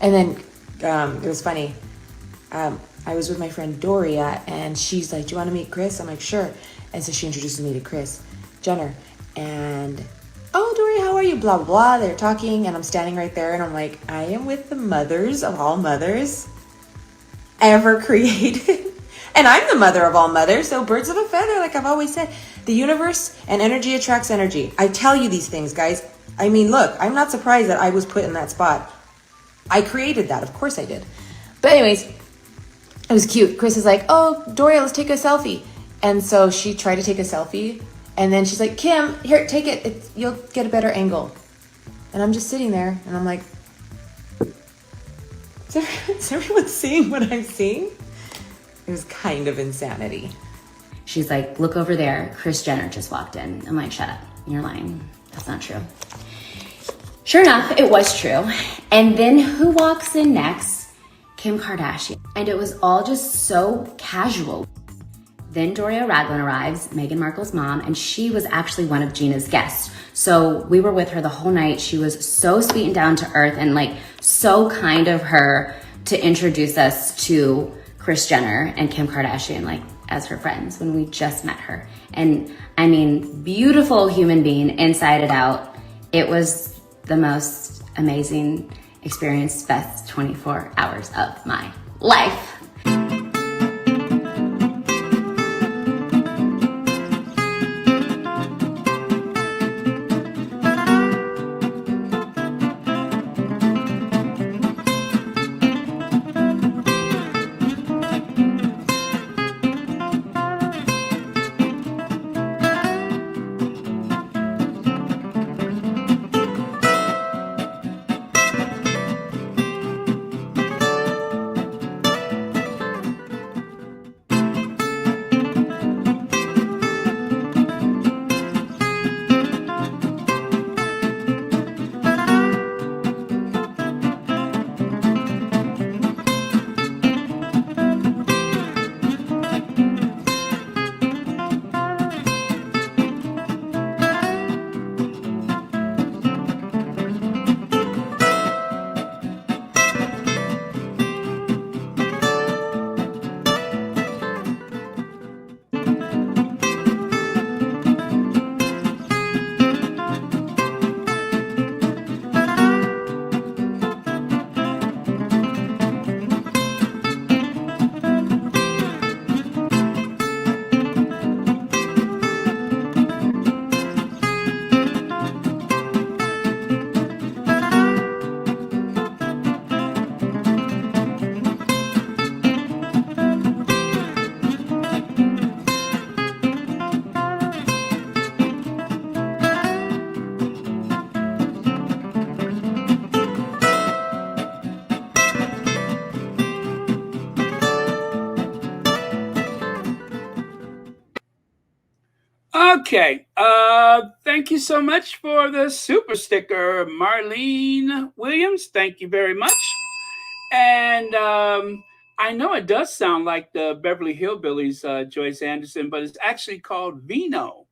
And then it was funny. I was with my friend Doria, and she's like, do you want to meet Chris? I'm like, sure. And so she introduces me to Kris Jenner. And, oh, Doria, how are you? Blah, blah, blah. They're talking, and I'm standing right there, and I'm like, I am with the mothers of all mothers ever created. And I'm the mother of all mothers, so birds of a feather, like I've always said. The universe and energy attracts energy. I tell you these things, guys. I mean, look, I'm not surprised that I was put in that spot. I created that. Of course I did. But anyways, it was cute. Kris is like, oh, Doria, let's take a selfie. And so she tried to take a selfie. And then she's like, Kim, here, take it. You'll get a better angle. And I'm just sitting there. And I'm like, is everyone seeing what I'm seeing? It was kind of insanity. She's like, look over there. Kris Jenner just walked in. I'm like, shut up. You're lying. That's not true. Sure enough, it was true. And then who walks in next? Kim Kardashian. And it was all just so casual. Then Doria Ragland arrives, Meghan Markle's mom, and she was actually one of Gina's guests. So we were with her the whole night. She was so sweet and down to earth, and like so kind of her to introduce us to Kris Jenner and Kim Kardashian, like as her friends when we just met her. And I mean, beautiful human being inside and out. It was the most amazing experience, best 24 hours of my life. Okay. Thank you so much for the super sticker, Marlene Williams. Thank you very much. And I know it does sound like the Beverly Hillbillies, Joyce Anderson, but it's actually called Vino.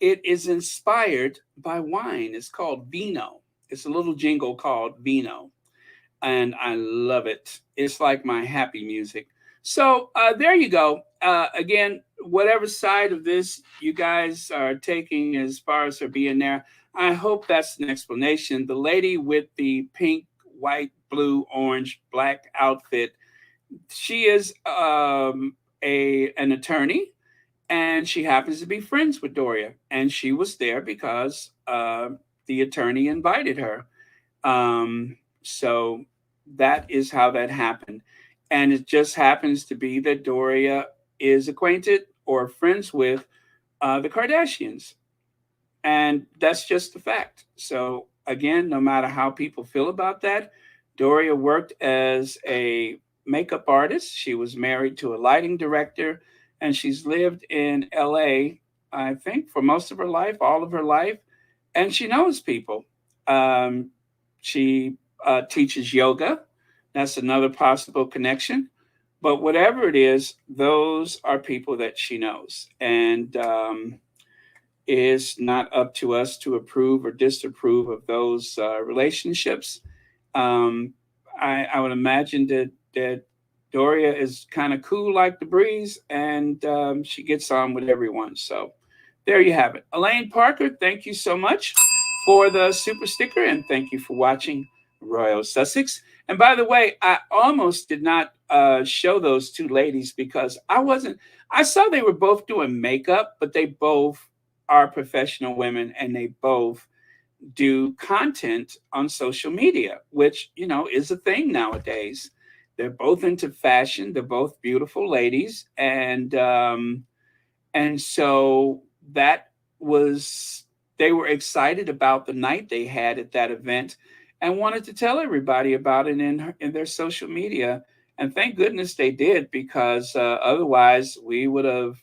It is inspired by wine. It's called Vino. It's a little jingle called Vino, and I love it. It's like my happy music. So there you go. Again, whatever side of this you guys are taking as far as her being there, I hope that's an explanation. The lady with the pink, white, blue, orange, black outfit, she is an attorney, and she happens to be friends with Doria, and she was there because the attorney invited her. So that is how that happened. And it just happens to be that Doria is acquainted or friends with the Kardashians. And that's just the fact. So, again, no matter how people feel about that, Doria worked as a makeup artist. She was married to a lighting director, and she's lived in LA, I think, for most of her life, all of her life. And she knows people. She teaches yoga. That's another possible connection. But whatever it is, those are people that she knows. And is not up to us to approve or disapprove of those relationships. I would imagine that Doria is kind of cool like the breeze, and she gets on with everyone. So there you have it. Elaine Parker, thank you so much for the super sticker, and thank you for watching Royal Sussex. And by the way, I almost did not show those two ladies because I saw they were both doing makeup, but they both are professional women, and they both do content on social media, which, is a thing nowadays. They're both into fashion. They're both beautiful ladies. And so they were excited about the night they had at that event and wanted to tell everybody about it in their social media. And thank goodness they did, because otherwise we would have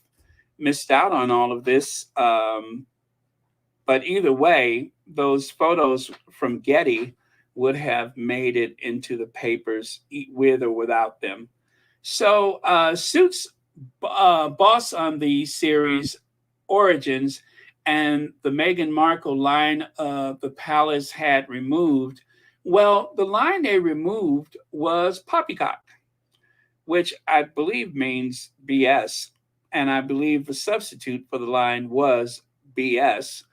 missed out on all of this. But either way, those photos from Getty would have made it into the papers with or without them. So Suits boss on the series Origins and the Meghan Markle line the palace had removed. Well, the line they removed was poppycock, which I believe means BS. And I believe the substitute for the line was BS.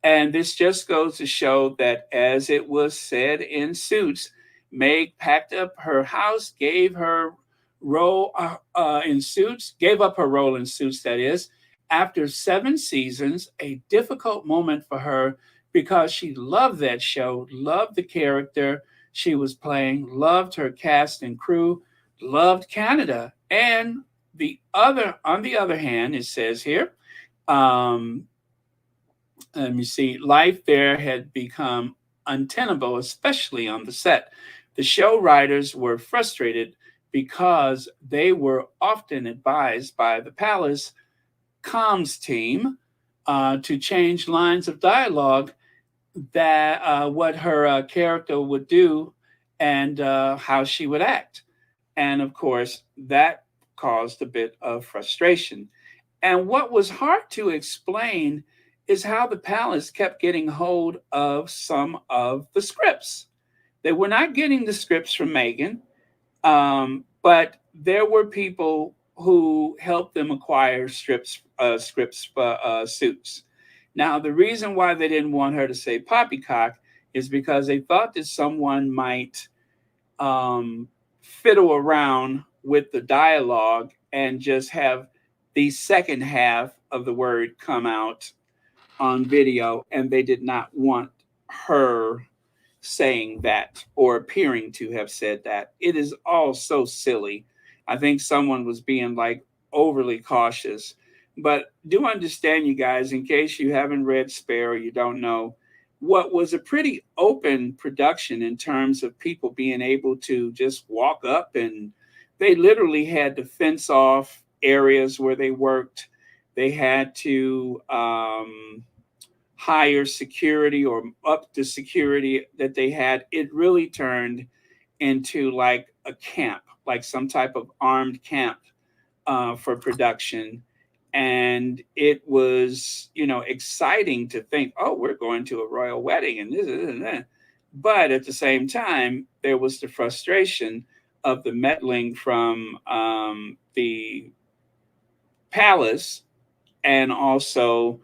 And this just goes to show that, as it was said in Suits, Meg packed up her house, gave her role in Suits, gave up her role in Suits, that is, after 7 seasons, a difficult moment for her because she loved that show, loved the character she was playing, loved her cast and crew, loved Canada. And on the other hand, it says here, let me see, life there had become untenable, especially on the set. The show writers were frustrated because they were often advised by the palace comms team to change lines of dialogue, that what her character would do and how she would act. And of course, that caused a bit of frustration. And what was hard to explain is how the palace kept getting hold of some of the scripts. They were not getting the scripts from Meghan, but there were people who helped them acquire scripts for Suits. Now, the reason why they didn't want her to say poppycock is because they thought that someone might fiddle around with the dialogue and just have the second half of the word come out on video, and they did not want her saying that or appearing to have said that. It is all so silly. I think someone was being overly cautious. But do understand, you guys, in case you haven't read Spare or you don't know, what was a pretty open production in terms of people being able to just walk up, and they literally had to fence off areas where they worked. They had to hire security or up the security that they had. It really turned into like a camp, like some type of armed camp for production. And it was, exciting to think, oh, we're going to a royal wedding and this and that. But at the same time, there was the frustration of the meddling from the palace, and also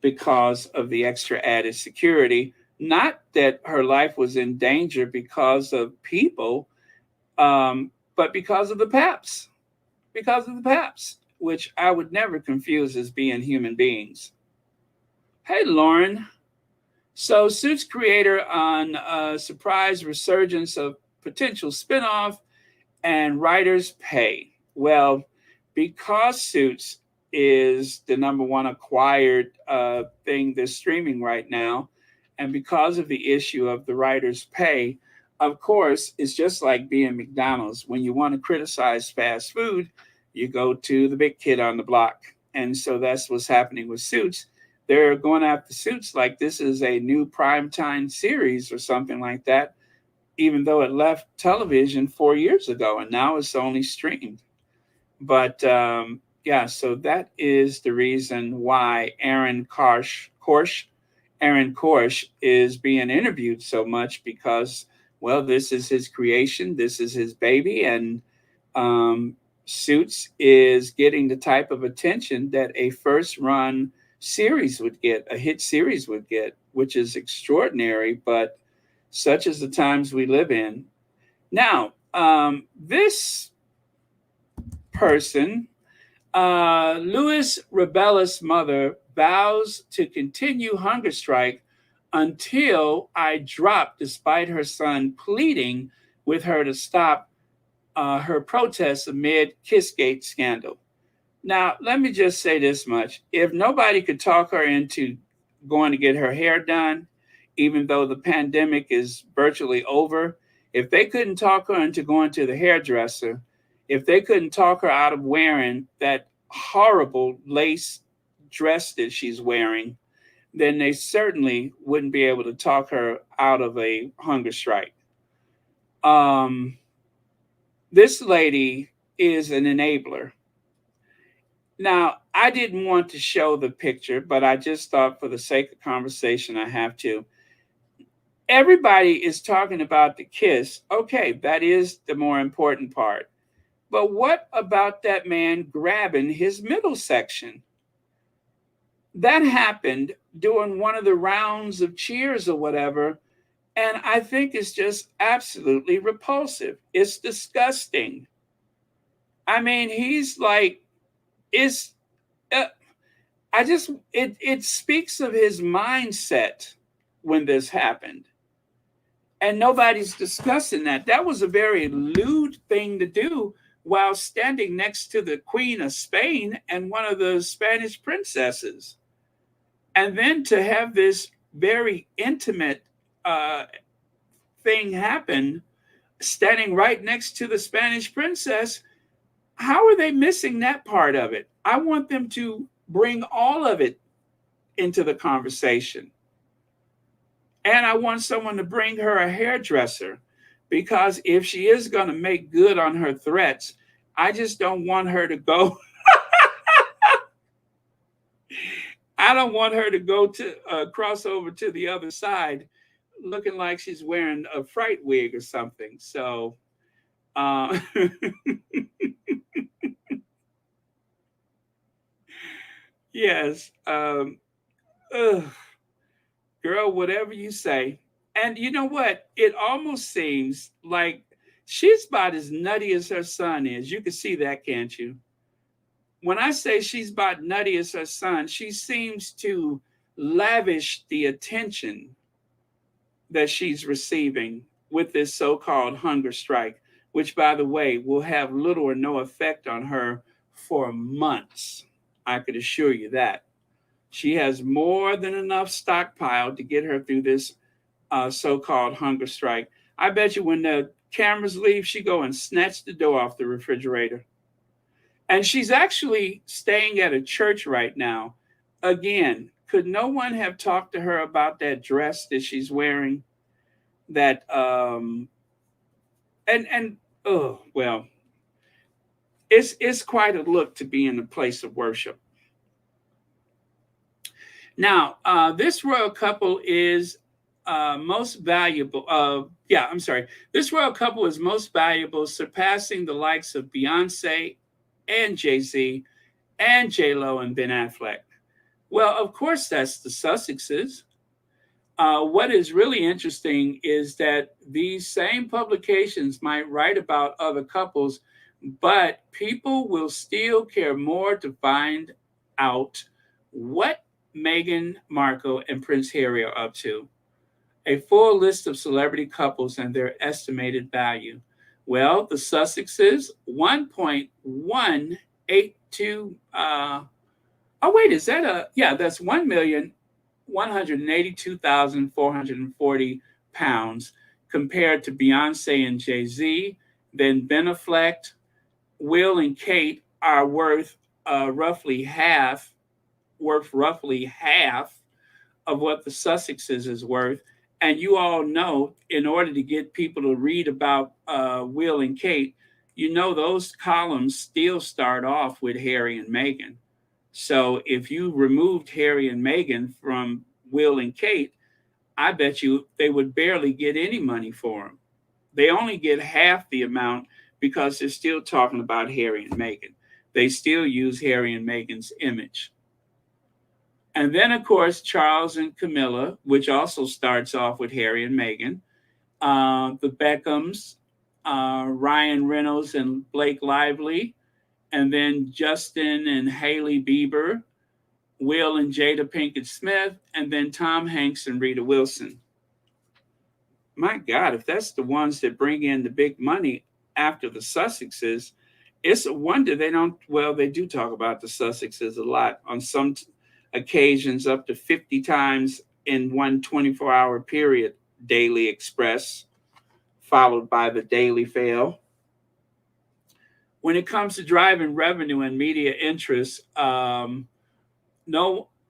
because of the extra added security. Not that her life was in danger because of people, but because of the paps, which I would never confuse as being human beings. Hey, Lauren. So, Suits creator on a surprise resurgence of potential spinoff and writers' pay. Well, because Suits is the number one acquired thing that's streaming right now, and because of the issue of the writers' pay, of course, it's just like being McDonald's. When you want to criticize fast food, you go to the big kid on the block. And so that's what's happening with Suits. They're going after Suits like this is a new primetime series or something like that, even though it left television 4 years ago and now it's only streamed. But yeah, so that is the reason why Aaron Korsh is being interviewed so much, because, well, this is his creation, this is his baby, and Suits is getting the type of attention that a first run series would get, a hit series would get, which is extraordinary, but such is the times we live in. Now, this person, Louis Rebellis' mother, vows to continue hunger strike until I drop, despite her son pleading with her to stop her protests amid Kissgate scandal. Now, let me just say this much. If nobody could talk her into going to get her hair done, even though the pandemic is virtually over, if they couldn't talk her into going to the hairdresser, if they couldn't talk her out of wearing that horrible lace dress that she's wearing, then they certainly wouldn't be able to talk her out of a hunger strike. This lady is an enabler. Now, I didn't want to show the picture, but I just thought for the sake of conversation, I have to. Everybody is talking about the kiss. Okay, that is the more important part. But what about that man grabbing his middle section? That happened during one of the rounds of cheers or whatever. And I think it's just absolutely repulsive. It's disgusting. I mean, he's like, it speaks of his mindset when this happened. And nobody's discussing that. That was a very lewd thing to do while standing next to the Queen of Spain and one of the Spanish princesses. And then to have this very intimate thing happen, standing right next to the Spanish princess. How are they missing that part of it? I want them to bring all of it into the conversation. And I want someone to bring her a hairdresser, because if she is going to make good on her threats, I just don't want her to go. I don't want her to go to cross over to the other side looking like she's wearing a fright wig or something. So, yes, girl, whatever you say. And you know what? It almost seems like she's about as nutty as her son is. You can see that, can't you? When I say she's about nutty as her son, she seems to lavish the attention that she's receiving with this so-called hunger strike, which, by the way, will have little or no effect on her for months. I could assure you that. She has more than enough stockpile to get her through this so-called hunger strike. I bet you when the cameras leave, she go and snatch the door off the refrigerator. And she's actually staying at a church right now. Again, could no one have talked to her about that dress that she's wearing? That and oh well, it's quite a look to be in a place of worship. Now, this royal couple is most valuable. I'm sorry. This royal couple is most valuable, surpassing the likes of Beyonce and Jay-Z and J-Lo and Ben Affleck. Well, of course, that's the Sussexes. What is really interesting is that these same publications might write about other couples, but people will still care more to find out what Meghan Markle and Prince Harry are up to. A full list of celebrity couples and their estimated value. Well, the Sussexes, 1.182. Is that that's 1,182,440 pounds compared to Beyonce and Jay-Z. Then Ben Affleck, Will and Kate are worth roughly half of what the Sussexes is worth. And you all know, in order to get people to read about Will and Kate, you know those columns still start off with Harry and Meghan. So if you removed Harry and Meghan from Will and Kate, I bet you they would barely get any money for them. They only get half the amount because they're still talking about Harry and Meghan. They still use Harry and Meghan's image. And then, of course, Charles and Camilla, which also starts off with Harry and Meghan. The Beckhams, Ryan Reynolds and Blake Lively. And then Justin and Hailey Bieber, Will and Jada Pinkett Smith, and then Tom Hanks and Rita Wilson. My God, if that's the ones that bring in the big money after the Sussexes, it's a wonder they don't, well, they do talk about the Sussexes a lot on some occasions, up to 50 times in one 24-hour period. Daily Express, followed by the Daily Fail. When it comes to driving revenue and media interest, no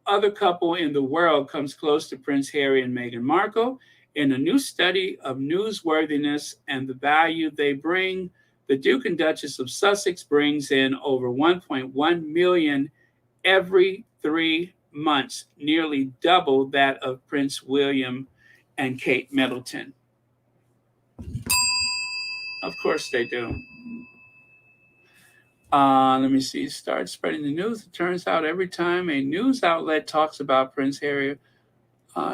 other couple in the world comes close to Prince Harry and Meghan Markle. In a new study of newsworthiness and the value they bring, the Duke and Duchess of Sussex brings in over 1.1 million every 3 months, nearly double that of Prince William and Kate Middleton. Of course they do. Let me see. Start spreading the news. It turns out every time a news outlet talks about Prince Harry,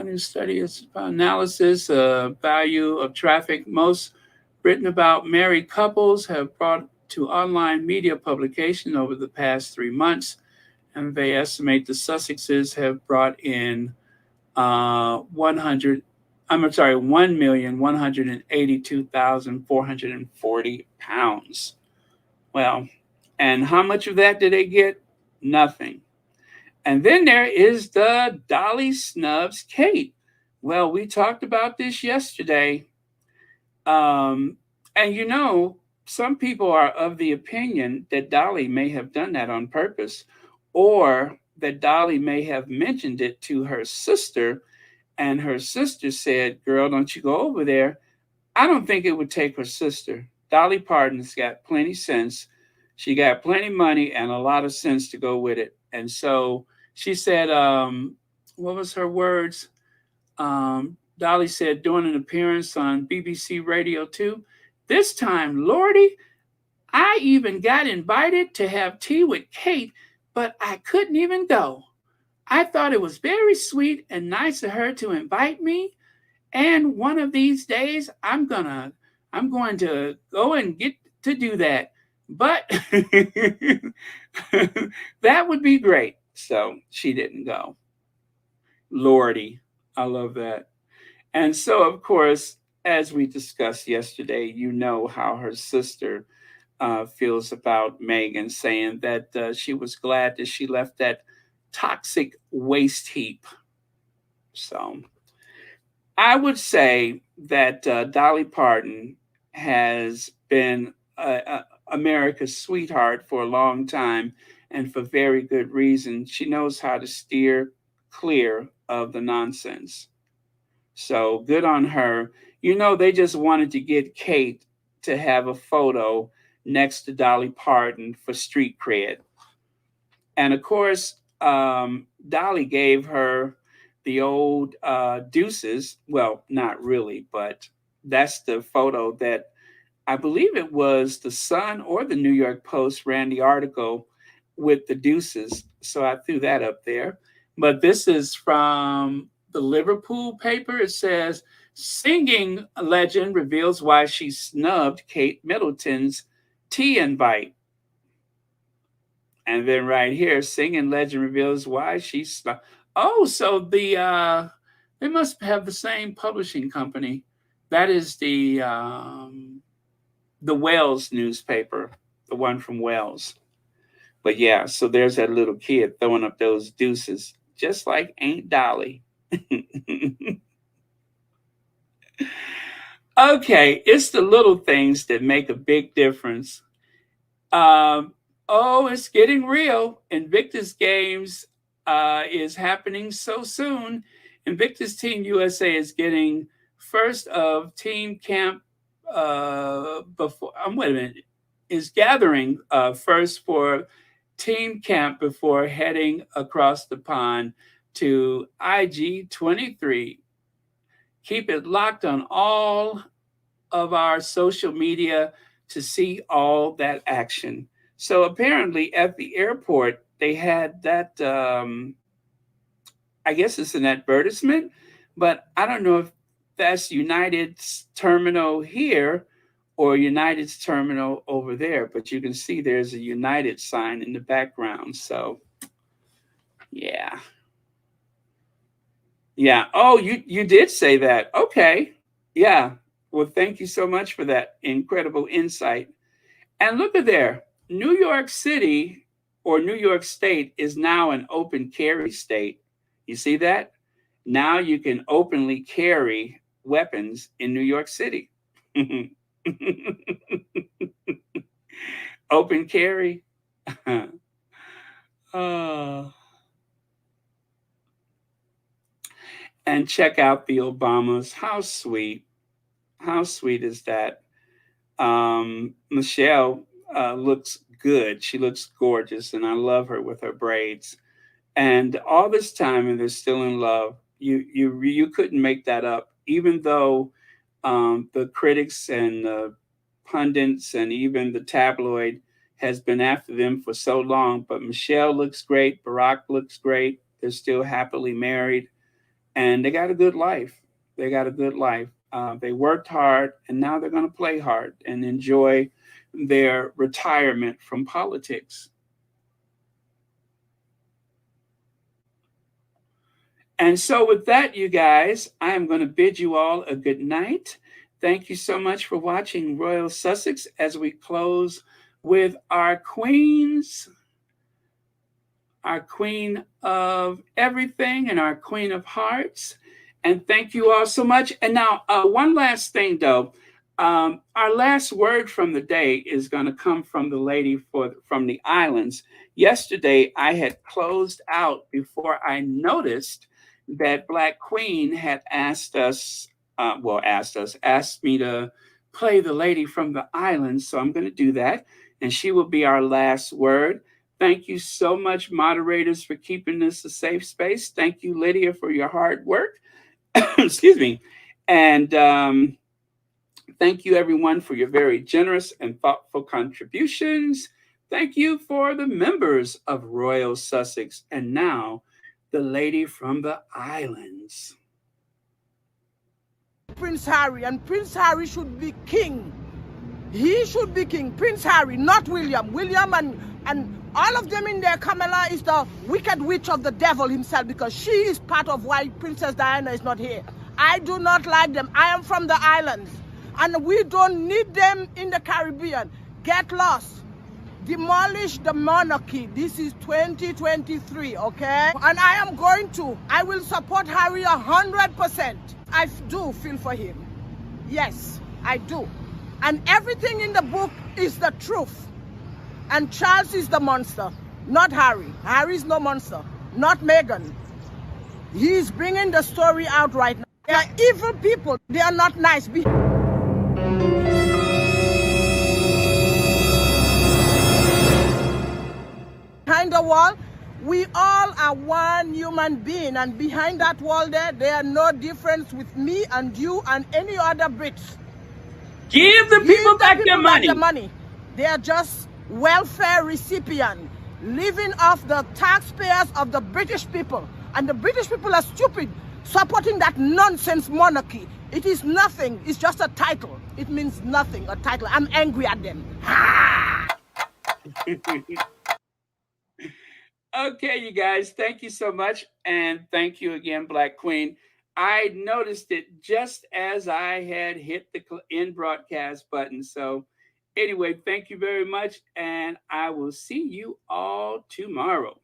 new study is analysis, value of traffic. Most written about married couples have brought to online media publication over the past 3 months, and they estimate the Sussexes have brought in 1,182,440 pounds. Well, and how much of that did they get? Nothing. And then there is the Dolly snubs Kate. Well, we talked about this yesterday. And you know, some people are of the opinion that Dolly may have done that on purpose, or that Dolly may have mentioned it to her sister, and her sister said, "Girl, don't you go over there." I don't think it would take her sister. Dolly Parton's got plenty sense. She got plenty money and a lot of sense to go with it. And so she said, what was her words? Dolly said during an appearance on BBC Radio 2, "This time, Lordy, I even got invited to have tea with Kate, but I couldn't even go. I thought it was very sweet and nice of her to invite me. And one of these days, I'm going to go and get to do that. But that would be great." So she didn't go. Lordy, I love that. And so, of course, as we discussed yesterday, you know how her sister feels about Meghan, saying that she was glad that she left that toxic waste heap. So I would say that Dolly Parton has been America's sweetheart for a long time, and for very good reason. She knows how to steer clear of the nonsense. So good on her. You know, they just wanted to get Kate to have a photo next to Dolly Parton for street cred. And of course, Dolly gave her the old deuces. Well, not really, but that's the photo that I believe it was the Sun or the New York Post ran the article with the deuces. So I threw that up there. But this is from the Liverpool paper. It says, singing legend reveals why she snubbed Kate Middleton's tea invite. And then right here, singing legend reveals why she snubbed. Oh, so they must have the same publishing company. That is the Wales newspaper, the one from Wales. But yeah, so there's that little kid throwing up those deuces, just like Aunt Dolly. Okay, it's the little things that make a big difference. Oh, it's getting real. Invictus Games is happening so soon. Invictus Team USA is getting first of team camp before. Wait a minute, is gathering first for team camp before heading across the pond to IG 23. Keep it locked on all of our social media to see all that action. So apparently at the airport, they had that, I guess it's an advertisement, but I don't know if that's United's terminal here or United's terminal over there, but you can see there's a United sign in the background. So yeah. Yeah. Oh, you did say that. Okay. Yeah. Well, thank you so much for that incredible insight. And look at there. New York City or New York State is now an open carry state. You see that? Now you can openly carry weapons in New York City. Open carry. And check out the Obamas. How sweet. How sweet is that? Michelle looks good. She looks gorgeous, and I love her with her braids. And all this time, and they're still in love. You couldn't make that up, even though the critics and the pundits and even the tabloid has been after them for so long. But Michelle looks great. Barack looks great. They're still happily married, and they got a good life. They got a good life. They worked hard, and now they're going to play hard and enjoy their retirement from politics. And so with that, you guys, I am going to bid you all a good night. Thank you so much for watching Royal Sussex as we close with our queens, our queen of everything and our queen of hearts. And thank you all so much. And now one last thing, though. Our last word from the day is going to come from the lady from the islands. Yesterday, I had closed out before I noticed that Black Queen had asked me to play the lady from the islands. So I'm going to do that. And she will be our last word. Thank you so much, moderators, for keeping this a safe space. Thank you, Lydia, for your hard work. Excuse me. And thank you, everyone, for your very generous and thoughtful contributions. Thank you for the members of Royal Sussex. And now, the lady from the islands. Prince Harry, and Prince Harry should be king. He should be king. Prince Harry, not William. William and all of them in there, Camilla is the wicked witch of the devil himself, because she is part of why Princess Diana is not here. I do not like them. I am from the islands, and we don't need them in the Caribbean. Get lost. Demolish the monarchy. This is 2023, okay? And I will support Harry 100%. I do feel for him. Yes, I do. And everything in the book is the truth. And Charles is the monster, not Harry. Harry's no monster, not Meghan. He's bringing the story out right now. They are evil people. They are not nice. Behind the wall, we all are one human being. And behind that wall there are no difference with me and you and any other Brits. Give the people back their money. They are just welfare recipients living off the taxpayers of the British people. And the British people are stupid, supporting that nonsense monarchy. It is nothing. It's just a title. It means nothing, a title. I'm angry at them. Okay, you guys, thank you so much. And thank you again, Black Queen. I noticed it just as I had hit the end broadcast button. So anyway, thank you very much. And I will see you all tomorrow.